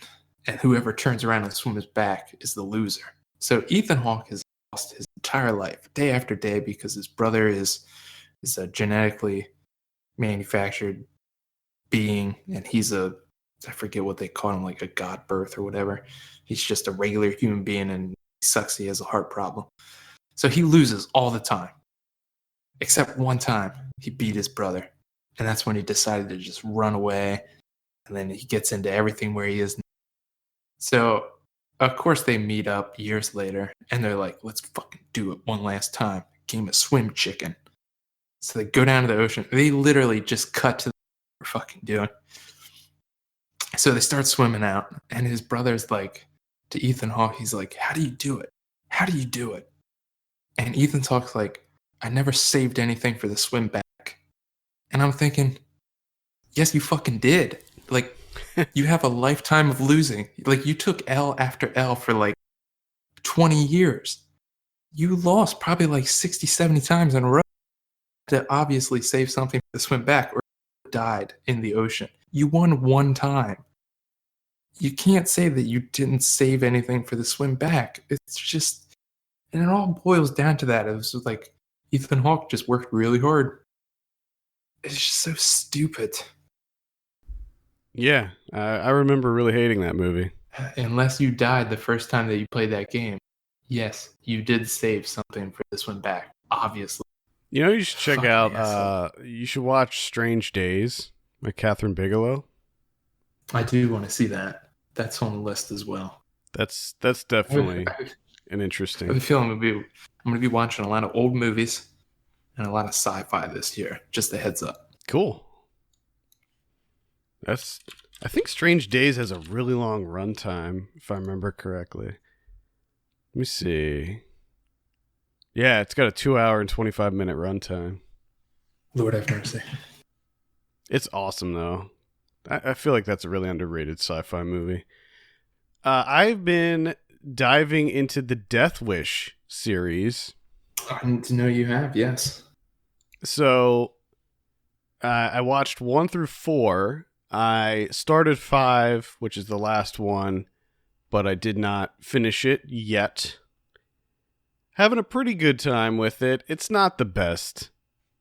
and whoever turns around and swims back is the loser. So Ethan Hawke has lost his entire life, day after day, because his brother is a genetically manufactured being, and he's I forget what they call him, like a god birth or whatever. He's just a regular human being, and he sucks. He has a heart problem. So he loses all the time. Except one time, he beat his brother. And that's when he decided to just run away. And then he gets into everything where he is now. So, of course, they meet up years later, and they're like, let's fucking do it one last time. Game of swim chicken. So they go down to the ocean. They literally just cut to what we're fucking doing. So they start swimming out, and his brother's like, to Ethan Hawke, he's like, how do you do it? How do you do it? And Ethan Hawke's like, I never saved anything for the swim back. And I'm thinking, yes, you fucking did. Like, you have a lifetime of losing. Like, you took L after L for like 20 years. You lost probably like 60, 70 times in a row to obviously save something for the swim back, or died in the ocean. You won one time. You can't say that you didn't save anything for the swim back. It's just, and it all boils down to that. It was like Ethan Hawke just worked really hard. It's just so stupid. Yeah, I remember really hating that movie. Unless you died the first time that you played that game, yes, you did save something for the swim back, obviously. You know, you should check Fucking out, asshole. you should watch Strange Days by Catherine Bigelow. I do want to see that. That's on the list as well. That's definitely an I interesting. have a feeling I'm going to be watching a lot of old movies and a lot of sci-fi this year. Just a heads up. Cool. I think Strange Days has a really long runtime, if I remember correctly. Let me see. Yeah, it's got a 2-hour and 25-minute runtime. Lord have mercy. It's awesome, though. I feel like that's a really underrated sci-fi movie. I've been diving into the Death Wish series. I need to know you have, yes. So, I watched 1 through 4. I started 5, which is the last one, but I did not finish it yet. Having a pretty good time with it. It's not the best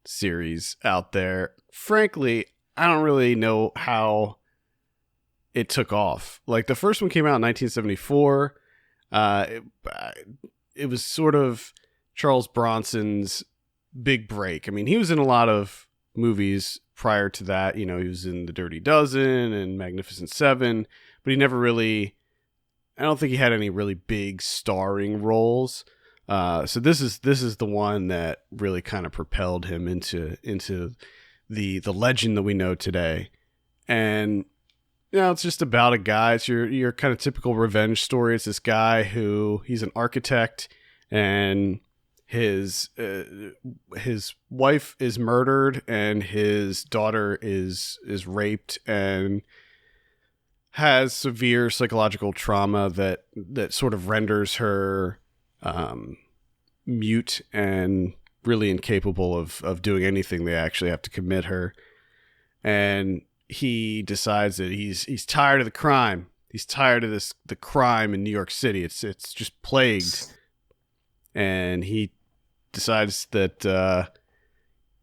series out there. Frankly, I don't really know how it took off. Like, the first one came out in 1974. It was sort of Charles Bronson's big break. I mean, he was in a lot of movies prior to that. You know, he was in The Dirty Dozen and Magnificent Seven, but he never really, I don't think he had any really big starring roles. So this is the one that really kind of propelled him into the legend that we know today. And you know, it's just about a guy. It's your kind of typical revenge story. It's this guy who, he's an architect, and his wife is murdered, and his daughter is raped and has severe psychological trauma that sort of renders her mute and really incapable of doing anything. They actually have to commit her, and he decides that he's tired of the crime. He's tired of the crime in New York City. It's just plagued, and he decides that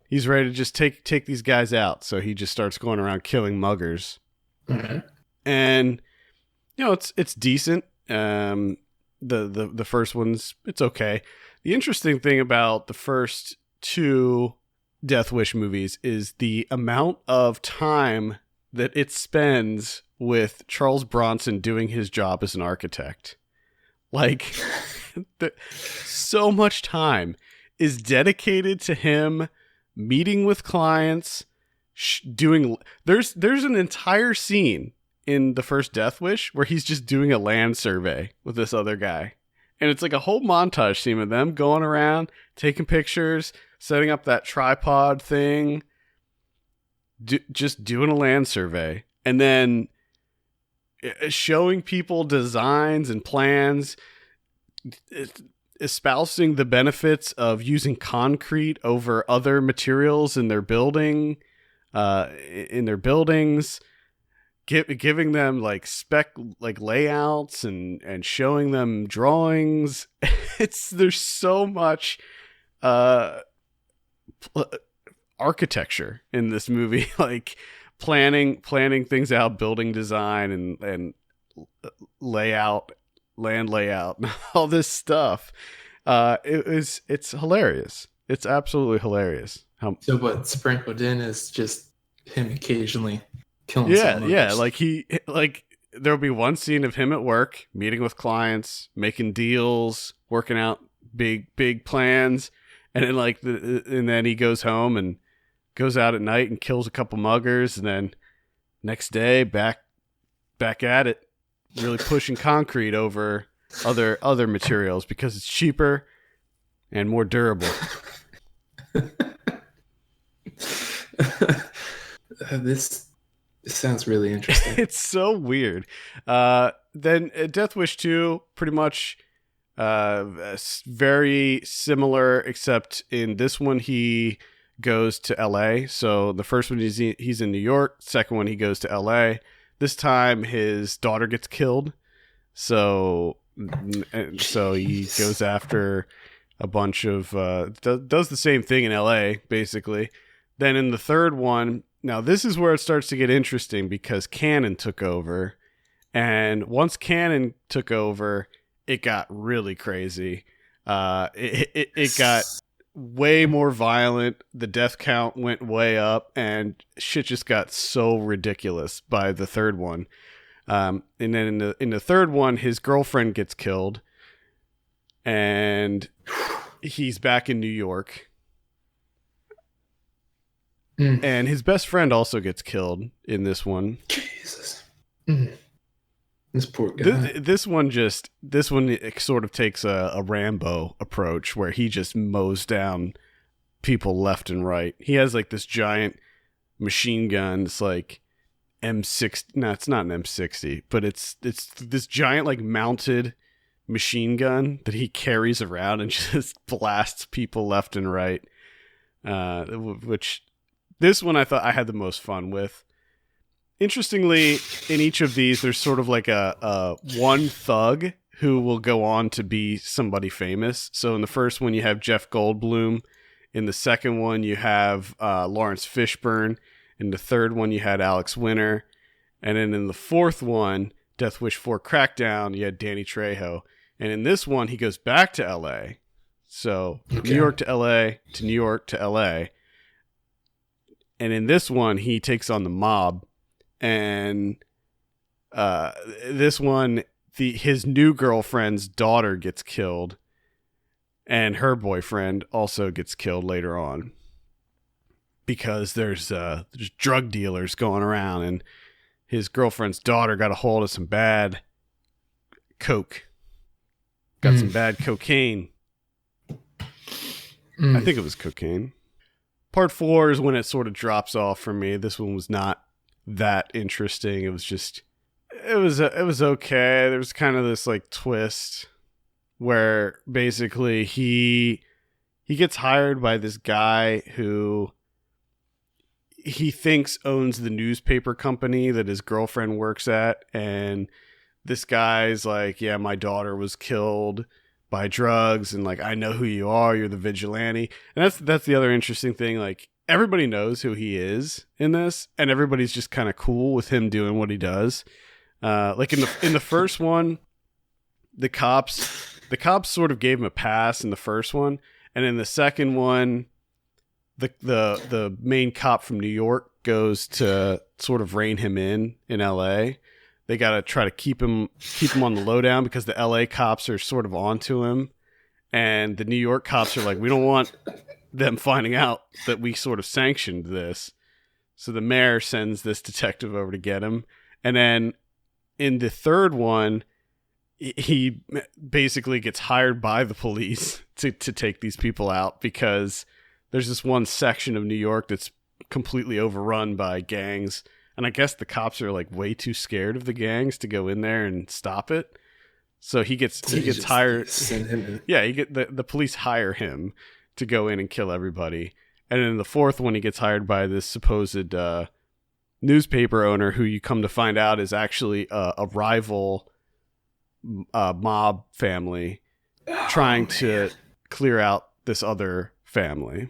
he's ready to just take these guys out. So he just starts going around killing muggers. Mm-hmm. And you know, it's decent. The first one's, it's okay. The interesting thing about the first two Death Wish movies is the amount of time that it spends with Charles Bronson doing his job as an architect. Like, so much time is dedicated to him meeting with clients, doing. There's an entire scene in the first Death Wish where he's just doing a land survey with this other guy. And it's like a whole montage scene of them going around, taking pictures, setting up that tripod thing, just doing a land survey. And then showing people designs and plans, espousing the benefits of using concrete over other materials in their buildings, giving them like layouts and showing them drawings. There's so much architecture in this movie, like planning things out, building design and layout, land layout, and all this stuff. It's hilarious. It's absolutely hilarious. So what sprinkled in is just him occasionally killing someone. Yeah, like there'll be one scene of him at work, meeting with clients, making deals, working out big plans, and then and then he goes home and goes out at night and kills a couple muggers, and then next day back at it, really pushing concrete over other materials because it's cheaper and more durable. This sounds really interesting. It's so weird. Then Death Wish 2, pretty much very similar, except in this one he goes to LA. So the first one he's in New York. Second one he goes to LA. This time his daughter gets killed. So he goes after a bunch of does the same thing in LA basically. Then in the third one, now this is where it starts to get interesting because Cannon took over, and once Cannon took over, it got really crazy. It got way more violent. The death count went way up, and shit just got so ridiculous by the third one. And then in the third one, his girlfriend gets killed, and he's back in New York. And his best friend also gets killed in this one. Jesus. This poor guy. This one it sort of takes a Rambo approach where he just mows down people left and right. He has like this giant machine gun. It's like M60. No, it's not an M60, but it's this giant like mounted machine gun that he carries around and just blasts people left and right. Which this one I thought I had the most fun with. Interestingly, in each of these, there's sort of like a one thug who will go on to be somebody famous. So in the first one, you have Jeff Goldblum. In the second one, you have Lawrence Fishburne. In the third one, you had Alex Winter. And then in the fourth one, Death Wish 4 Crackdown, you had Danny Trejo. And in this one, he goes back to L.A. So New York to L.A. to New York to L.A. And in this one, he takes on the mob. And this one, his new girlfriend's daughter gets killed, and her boyfriend also gets killed later on because there's drug dealers going around, and his girlfriend's daughter got a hold of some bad coke, got some bad cocaine. I think it was cocaine. Part 4 is when it sort of drops off for me. This one was not that interesting. It was okay. There was kind of this like twist where basically he gets hired by this guy who he thinks owns the newspaper company that his girlfriend works at, and this guy's like, yeah, my daughter was killed by drugs, and like, I know who you are, you're the vigilante. And that's the other interesting thing. Like, everybody knows who he is in this, and everybody's just kind of cool with him doing what he does. Like in the first one, the cops sort of gave him a pass in the first one, and in the second one, the main cop from New York goes to sort of rein him in LA. They got to try to keep him on the lowdown because the LA cops are sort of onto him, and the New York cops are like, we don't want them finding out that we sort of sanctioned this. So the mayor sends this detective over to get him. And then in the third one, he basically gets hired by the police to take these people out because there's this one section of New York that's completely overrun by gangs. And I guess the cops are like way too scared of the gangs to go in there and stop it. So he gets hired. Send him in. Yeah, the police hire him to go in and kill everybody. And in the fourth one, he gets hired by this supposed newspaper owner who you come to find out is actually a rival mob family trying to clear out this other family.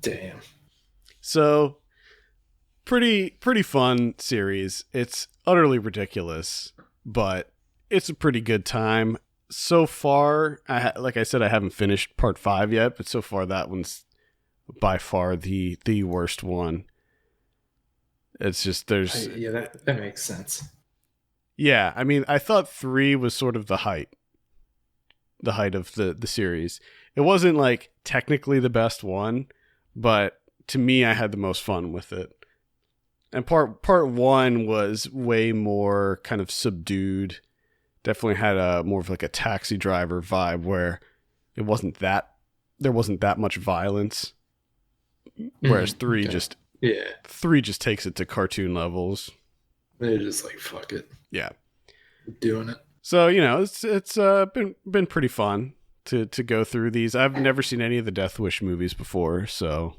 Damn. So pretty fun series. It's utterly ridiculous, but it's a pretty good time. So far, like I said, I haven't finished part 5 yet, but so far that one's by far the worst one. It's just that makes sense. Yeah, I mean, I thought 3 was sort of the height of the series. It wasn't like technically the best one, but to me, I had the most fun with it. And part 1 was way more kind of subdued. Definitely had a more of like a Taxi Driver vibe where there wasn't that much violence. Whereas 3 just takes it to cartoon levels. They're just like, fuck it. Yeah. We're doing it. So, it's been pretty fun to go through these. I've never seen any of the Death Wish movies before, so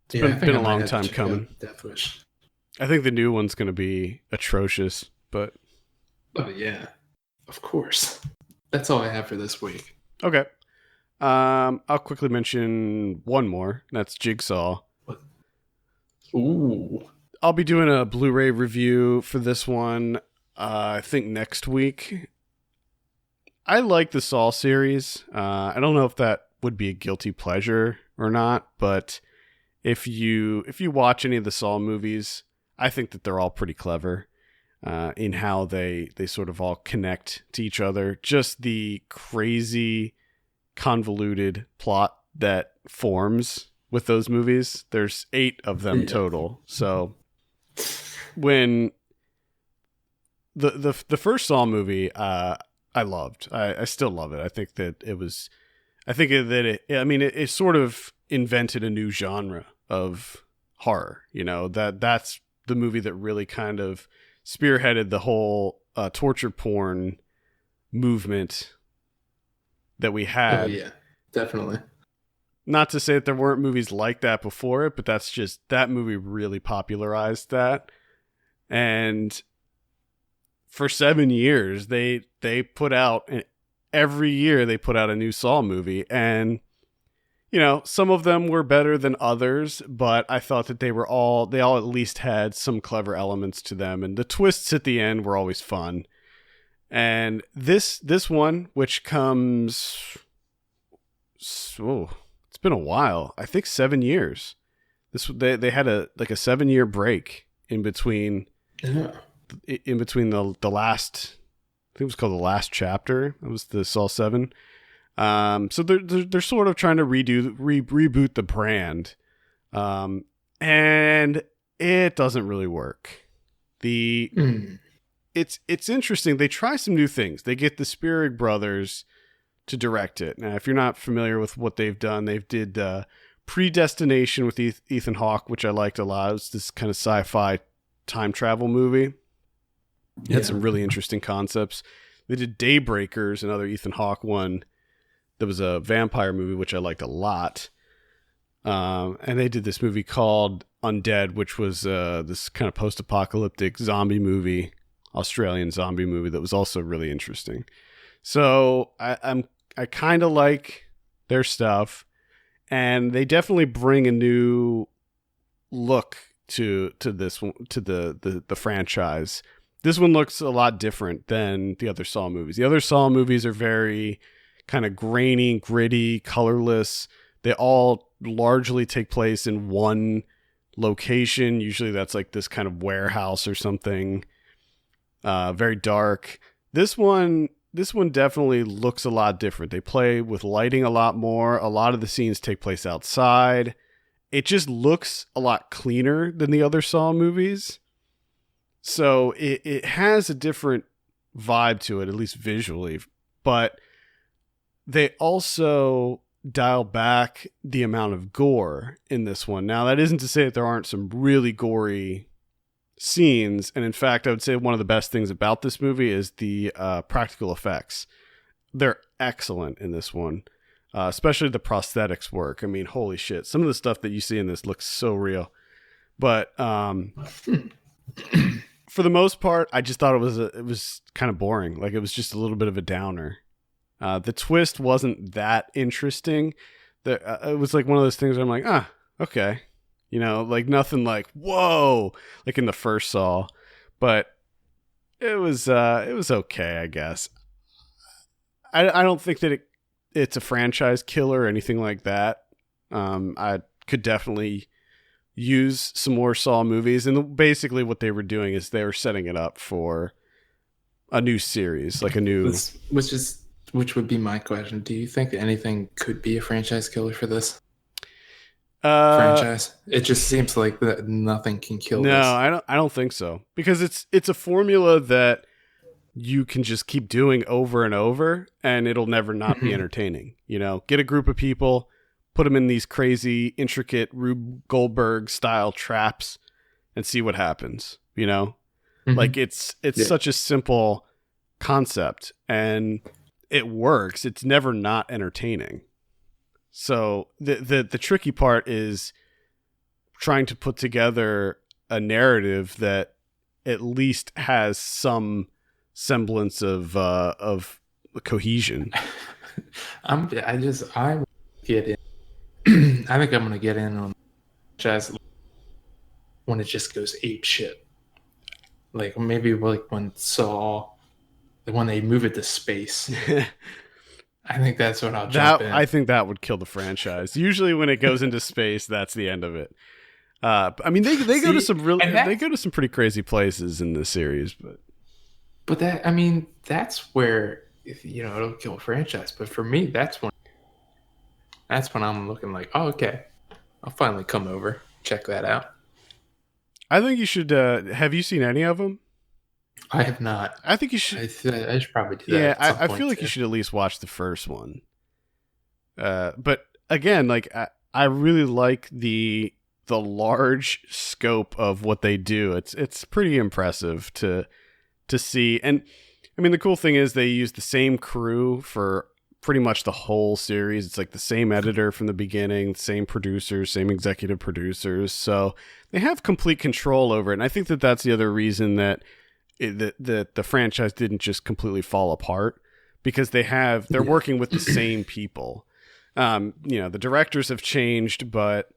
it's been a long time coming. Death Wish. I think the new one's going to be atrocious, but oh yeah, of course. That's all I have for this week. Okay. I'll quickly mention one more. That's Jigsaw. What? Ooh. I'll be doing a Blu-ray review for this one, I think next week. I like the Saw series. I don't know if that would be a guilty pleasure or not, but if you watch any of the Saw movies, I think that they're all pretty clever in how they sort of all connect to each other. Just the crazy, convoluted plot that forms with those movies. There's 8 of them total. So when the first Saw movie, I loved. I still love it. I think that it sort of invented a new genre of horror. That's the movie that really kind of spearheaded the whole torture porn movement that we had. Oh yeah, definitely. Not to say that there weren't movies like that before it, but that movie really popularized that. And for 7 years, they put out, every year they put out a new Saw movie. And, some of them were better than others, but I thought that they all at least had some clever elements to them. And the twists at the end were always fun. And this one, which comes, it's been a while. I think 7 years. They had a 7-year break in between. Yeah. In between the last, I think it was called The Last Chapter. That was the Saw 7. So they're sort of trying to reboot the brand, and it doesn't really work. It's interesting. They try some new things. They get the Spierig brothers to direct it. Now, if you're not familiar with what they've done, they did Predestination with Ethan Hawke, which I liked a lot. It was this kind of sci-fi time travel movie. It had some really interesting concepts. They did Daybreakers, another Ethan Hawke one. There was a vampire movie, which I liked a lot. And they did this movie called Undead, which was this kind of post-apocalyptic zombie movie, Australian zombie movie that was also really interesting. So I kind of like their stuff, and they definitely bring a new look to this one, to the franchise. This one looks a lot different than the other Saw movies. The other Saw movies are very kind of grainy, gritty, colorless. They all largely take place in one location. Usually that's like this kind of warehouse or something. Very dark. This one definitely looks a lot different. They play with lighting a lot more. A lot of the scenes take place outside. It just looks a lot cleaner than the other Saw movies. So it has a different vibe to it, at least visually. But they also dial back the amount of gore in this one. Now, that isn't to say that there aren't some really gory scenes. And in fact, I would say one of the best things about this movie is the practical effects. They're excellent in this one. Especially the prosthetics work. I mean, holy shit. Some of the stuff that you see in this looks so real. But for the most part, I just thought it was kind of boring. Like, it was just a little bit of a downer. The twist wasn't that interesting. It was like one of those things where I'm like, okay. You know, like nothing like, whoa, like in the first Saw. But it was okay, I guess. I don't think that it's a franchise killer or anything like that. I could definitely use some more Saw movies. And basically what they were doing is they were setting it up for a new series, like a new... Which would be my question. Do you think anything could be a franchise killer for this franchise? It just seems like that nothing can kill this. No, I don't think so. Because it's a formula that you can just keep doing over and over, and it'll never not be entertaining. You know, get a group of people, put them in these crazy, intricate Rube Goldberg style traps, and see what happens. You know, like it's such a simple concept, and it works. It's never not entertaining. So the tricky part is trying to put together a narrative that at least has some semblance of cohesion. I get in. I think I'm gonna get in on jazz when it just goes ape shit. Like maybe like when Saw, like when they move it to space. I think that's when I'll jump in. I think that would kill the franchise. Usually when it goes into space, that's the end of it. I mean, they go to some they go to some pretty crazy places in this series, but that, I mean, that's where, you know, it'll kill a franchise. But for me, that's when I'm looking like, oh, okay, I'll finally come over, check that out. I think you should. Have you seen any of them? I have not. I think you should. I should probably do that. Yeah, I feel like you should at least watch the first one. But again, like I really like the large scope of what they do. It's pretty impressive to see. And I mean, the cool thing is they use the same crew for pretty much the whole series. It's like the same editor from the beginning, same producers, same executive producers. So they have complete control over it. And I think that that's the other reason that the franchise didn't just completely fall apart, because they're working with the same people. You know, the directors have changed, but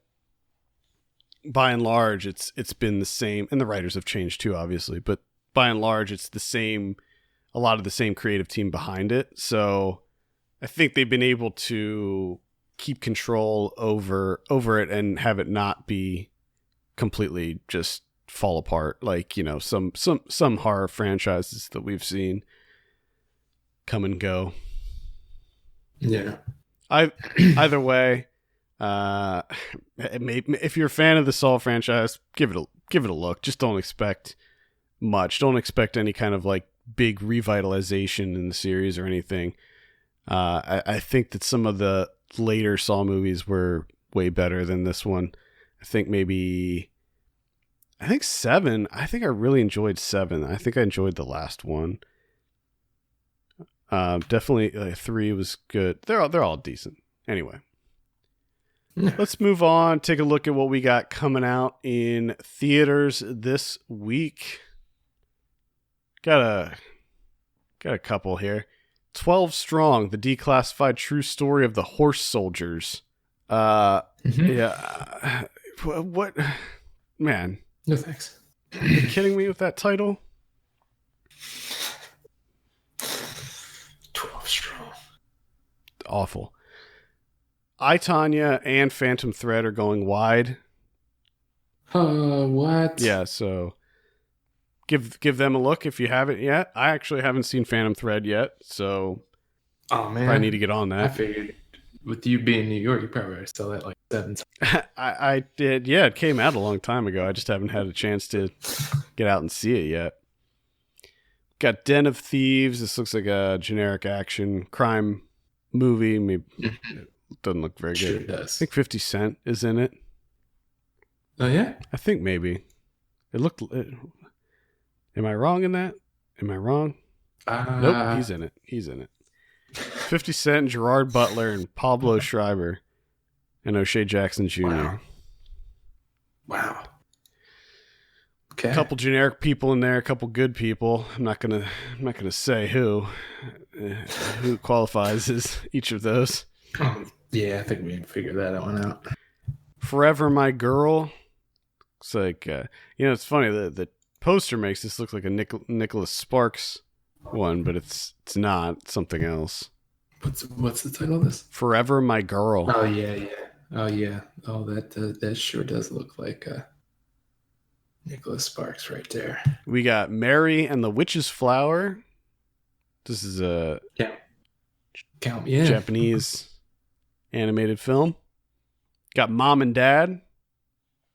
by and large, it's been the same, and the writers have changed too, obviously, but by and large, it's a lot of the same creative team behind it. So I think they've been able to keep control over it and have it not be completely just fall apart, like, you know, some horror franchises that we've seen come and go. Yeah. Either way, if you're a fan of the Saw franchise, give it a look. Just don't expect much. Don't expect any kind of like big revitalization in the series or anything. I think that some of the later Saw movies were way better than this one. I think 7. I think I really enjoyed 7. I think I enjoyed the last one. Definitely 3 was good. They're all decent. Anyway, let's move on. Take a look at what we got coming out in theaters this week. Got a couple here. 12 Strong, the declassified true story of the horse soldiers. Yeah. What? Man. No thanks. Are you kidding me with that title? 12 Strong. Awful. I, Tonya and Phantom Thread are going wide. What? Yeah, so give them a look if you haven't yet. I actually haven't seen Phantom Thread yet, so Oh man, I need to get on I that. figured with you being in New York, you probably already saw that like 7 times. I did. Yeah, it came out a long time ago. I just haven't had a chance to get out and see it yet. Got Den of Thieves. This looks like a generic action crime movie. Maybe it doesn't look very Sure good. it does. I think 50 Cent is in it. Oh yeah. I think maybe. Am I wrong in that? Am I wrong? Nope, he's in it. 50 Cent, Gerard Butler, and Pablo Schreiber, and O'Shea Jackson Jr. Wow. Okay. A couple generic people in there, a couple good people. I'm not gonna say who qualifies as each of those. Yeah, I think we can figure that one out. Forever My Girl. It's like it's funny. The poster makes this look like a Nicholas Sparks one, but it's not. It's something else. What's the title of this? Forever My Girl. Oh yeah. Oh yeah. Oh that sure does look like Nicholas Sparks right there. We got Mary and the Witch's Flower. This is a Japanese animated film. Got Mom and Dad.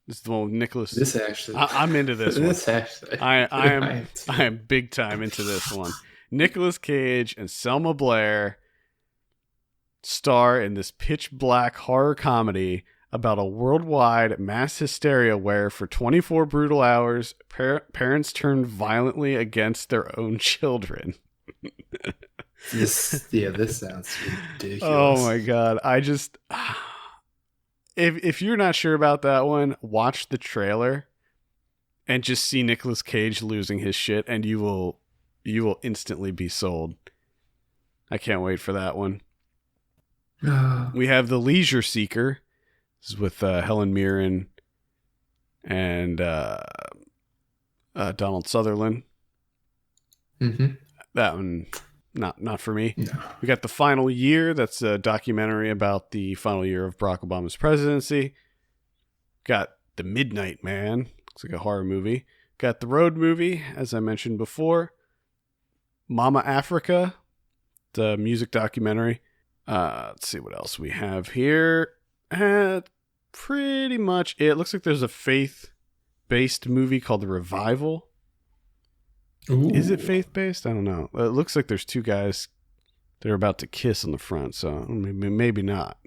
This is the one with Nicholas. This actually, I'm into this one. This actually, I am big time into this one. Nicolas Cage and Selma Blair star in this pitch black horror comedy about a worldwide mass hysteria where, for 24 brutal hours, parents turn violently against their own children. This sounds ridiculous. Oh my god! If you're not sure about that one, watch the trailer and just see Nicolas Cage losing his shit, and you will instantly be sold. I can't wait for that one. We have The Leisure Seeker. This is with Helen Mirren and Donald Sutherland. Mm-hmm. That one, not for me. No. We got The Final Year. That's a documentary about the final year of Barack Obama's presidency. Got The Midnight Man. Looks like a horror movie. Got The Road Movie, as I mentioned before. Mama Africa, the music documentary. Let's see what else we have here. Pretty much it. Looks like there's a faith-based movie called The Revival. Ooh. Is it faith-based? I don't know. It looks like there's two guys that are about to kiss on the front, so maybe not.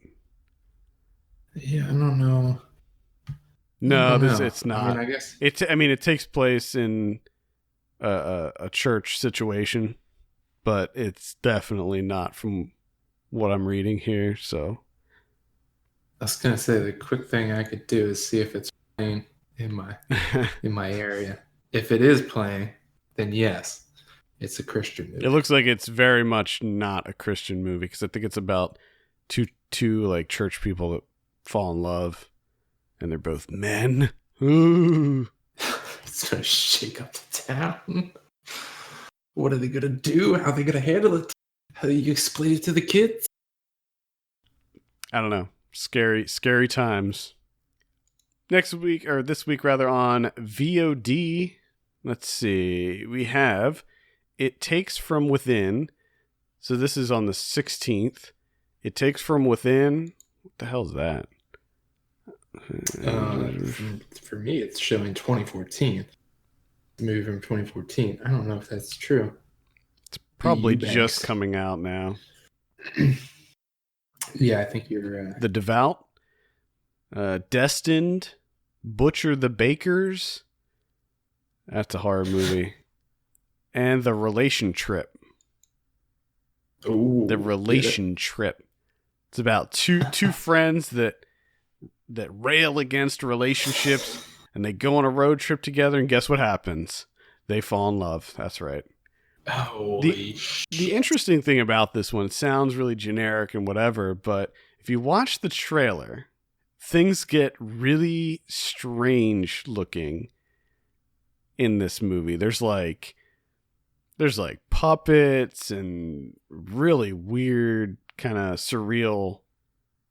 Yeah, I don't know. No, it's not. I mean, I guess it takes place in a church situation, but it's definitely not from what I'm reading here. So I was gonna say the quick thing I could do is see if it's playing in my area. If it is playing, then yes, it's a Christian movie. It looks like it's very much not a Christian movie because I think it's about two like church people that fall in love, and they're both men. Ooh. It's gonna shake up the town. What are they gonna do? How are they gonna handle it? How do you explain it to the kids? I don't know. Scary times. This week on VOD. Let's see. We have It Takes From Within. So this is on the 16th. It Takes From Within. What the hell is that? For me, it's showing 2014. The movie from 2014. I don't know if that's true. It's probably just coming out now. Yeah, I think you're... The Devout. Destined. Butcher the Bakers. That's a horror movie. And The Relation Trip. Ooh, The Relation Trip. It's about two friends that rail against relationships, and they go on a road trip together, and guess what happens? They fall in love. That's right. Holy the interesting thing about this one, it sounds really generic and whatever, but if you watch the trailer, things get really strange looking in this movie. There's like puppets and really weird kind of surreal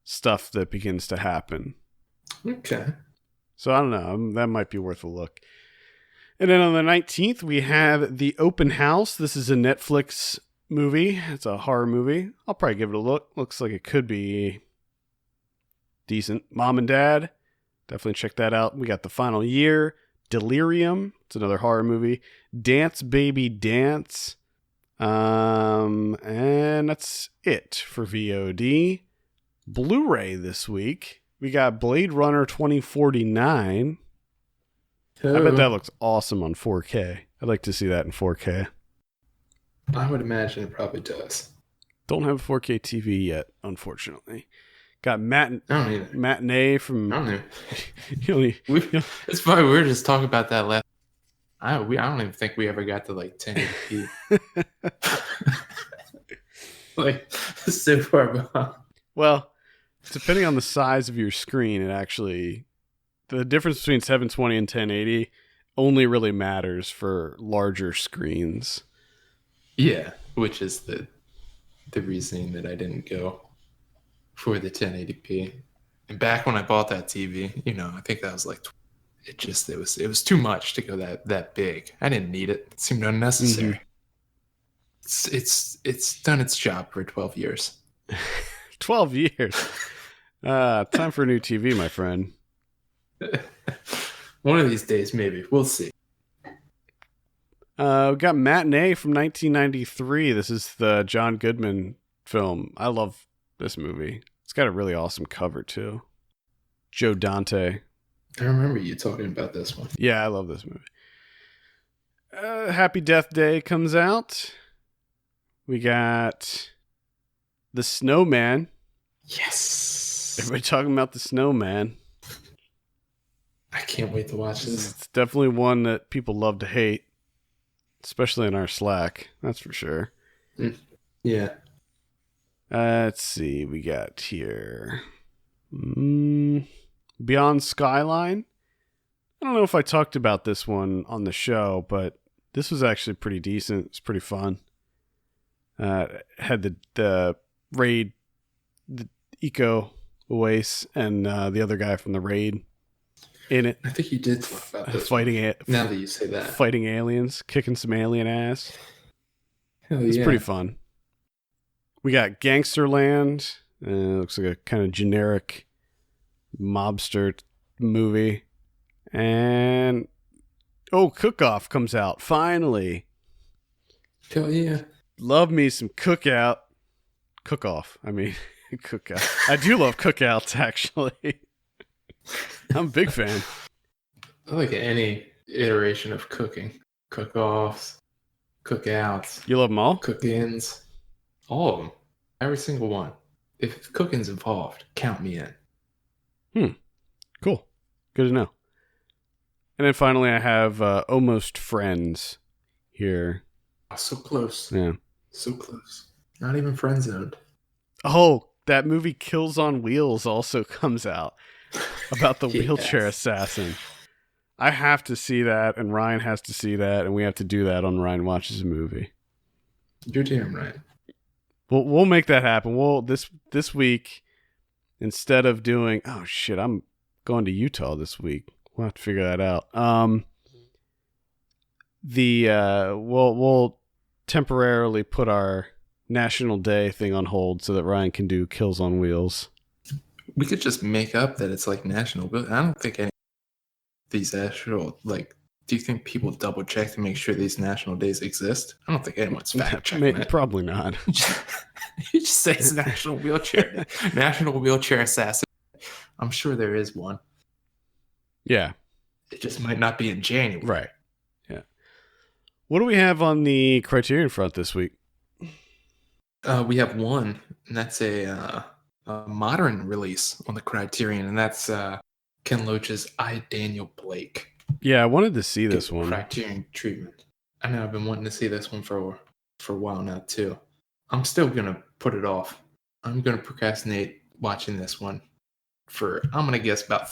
stuff that begins to happen. Okay. So I don't know. That might be worth a look. And then on the 19th, we have The Open House. This is a Netflix movie. It's a horror movie. I'll probably give it a look. Looks like it could be decent. Mom and Dad. Definitely check that out. We got The Final Year. Delirium. It's another horror movie. Dance Baby Dance. And that's it for VOD. Blu-ray this week. We got Blade Runner 2049. I bet that looks awesome on 4K. I'd like to see that in 4K. I would imagine it probably does. Don't have a 4K TV yet, unfortunately. Got Matinee from... I don't know. It's funny, we were just talking about that last... I don't even think we ever got to like 1080p. Like, so far behind. Well, depending on the size of your screen, it actually... The difference between 720 and 1080 only really matters for larger screens. Yeah, which is the reasoning that I didn't go for the 1080p. And back when I bought that TV, I think that was like it was too much to go that big. I didn't need it. It seemed unnecessary. Mm-hmm. It's done its job for 12 years. 12 years. Time for a new TV, my friend. One of these days, maybe. We'll see. We got Matinee from 1993. This is the John Goodman film. I love this movie. It's got a really awesome cover, too. Joe Dante. I remember you talking about this one. Yeah, I love this movie. Happy Death Day comes out. We got The Snowman. Yes. Everybody talking about The Snowman. I can't wait to watch this. It's definitely one that people love to hate, especially in our Slack. That's for sure. Yeah. Let's see. We got here Beyond Skyline. I don't know if I talked about this one on the show, but this was actually pretty decent. It's pretty fun. Had the Raid, the Eco Oasis, and the other guy from the Raid in it. I think you did talk about this. Now that you say that. Fighting aliens, kicking some alien ass. Hell It's yeah. pretty fun. We got Gangsterland. Looks like a kind of generic mobster movie. And Cook-Off comes out finally. Hell yeah. Love me some Cook-Off. I mean, Cook-Out. I do love Cookouts, actually. I'm a big fan. I like any iteration of cooking. Cook-offs, cookouts. You love them all? Cook-ins. All of them. Every single one. If cooking's involved, count me in. Cool. Good to know. And then finally I have Almost Friends here. Oh, so close. Yeah. So close. Not even friend zoned. Oh, that movie Kills on Wheels also comes out. About the wheelchair assassin. I have to see that, and Ryan has to see that, and we have to do that on Ryan Watches a Movie. You're damn right. We'll make that happen. We'll this week, instead of doing I'm going to Utah this week. We'll have to figure that out. We'll temporarily put our National Day thing on hold so that Ryan can do Kills on Wheels. We could just make up that it's like national, but I don't think any of these actual, do you think people double check to make sure these national days exist? I don't think anyone's fact checking it. Probably not. You just say it's National Wheelchair Day. National Wheelchair Assassin. I'm sure there is one. Yeah. It just might not be in January. Right. Yeah. What do we have on the Criterion front this week? We have one, and that's a modern release on the Criterion, and that's Ken Loach's I, Daniel Blake. Yeah, I wanted to see this one. Criterion treatment. I know I've been wanting to see this one for a while now, too. I'm still going to put it off. I'm going to procrastinate watching this one for, I'm going to guess, about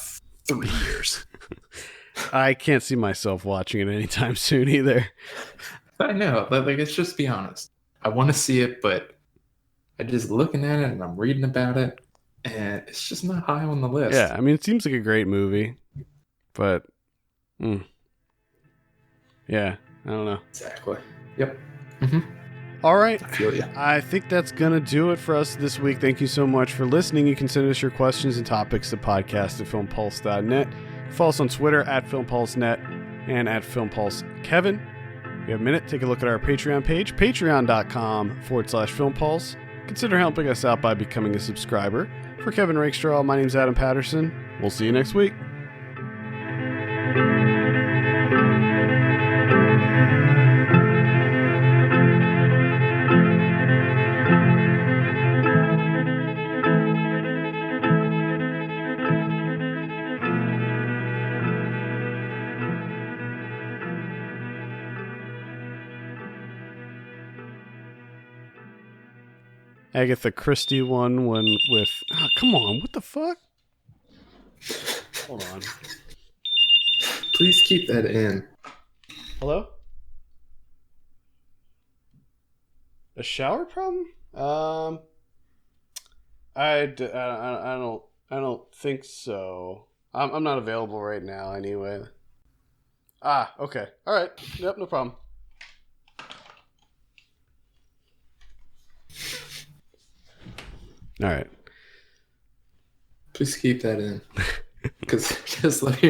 3 years. I can't see myself watching it anytime soon either. I know. Let's just be honest. I want to see it, but I just looking at it and I'm reading about it. and it's just not high on the list. Yeah, I mean, it seems like a great movie, but yeah, I don't know. Exactly. Yep. All right. I feel you. I think that's going to do it for us this week. Thank you so much for listening. You can send us your questions and topics to podcast@filmpulse.net. Follow us on Twitter @FilmPulseNet and @FilmPulseKevin. If you have a minute, take a look at our Patreon page, patreon.com/FilmPulse. Consider helping us out by becoming a subscriber. For Kevin Rakestraw, my name's Adam Patterson. We'll see you next week. Agatha Christie one with... Oh, come on, what the fuck? Hold on. Please keep that in. Hello? A shower problem? I don't think so. I'm not available right now anyway. Ah, okay. All right. Yep, no problem. All right. Please keep that in. Because just like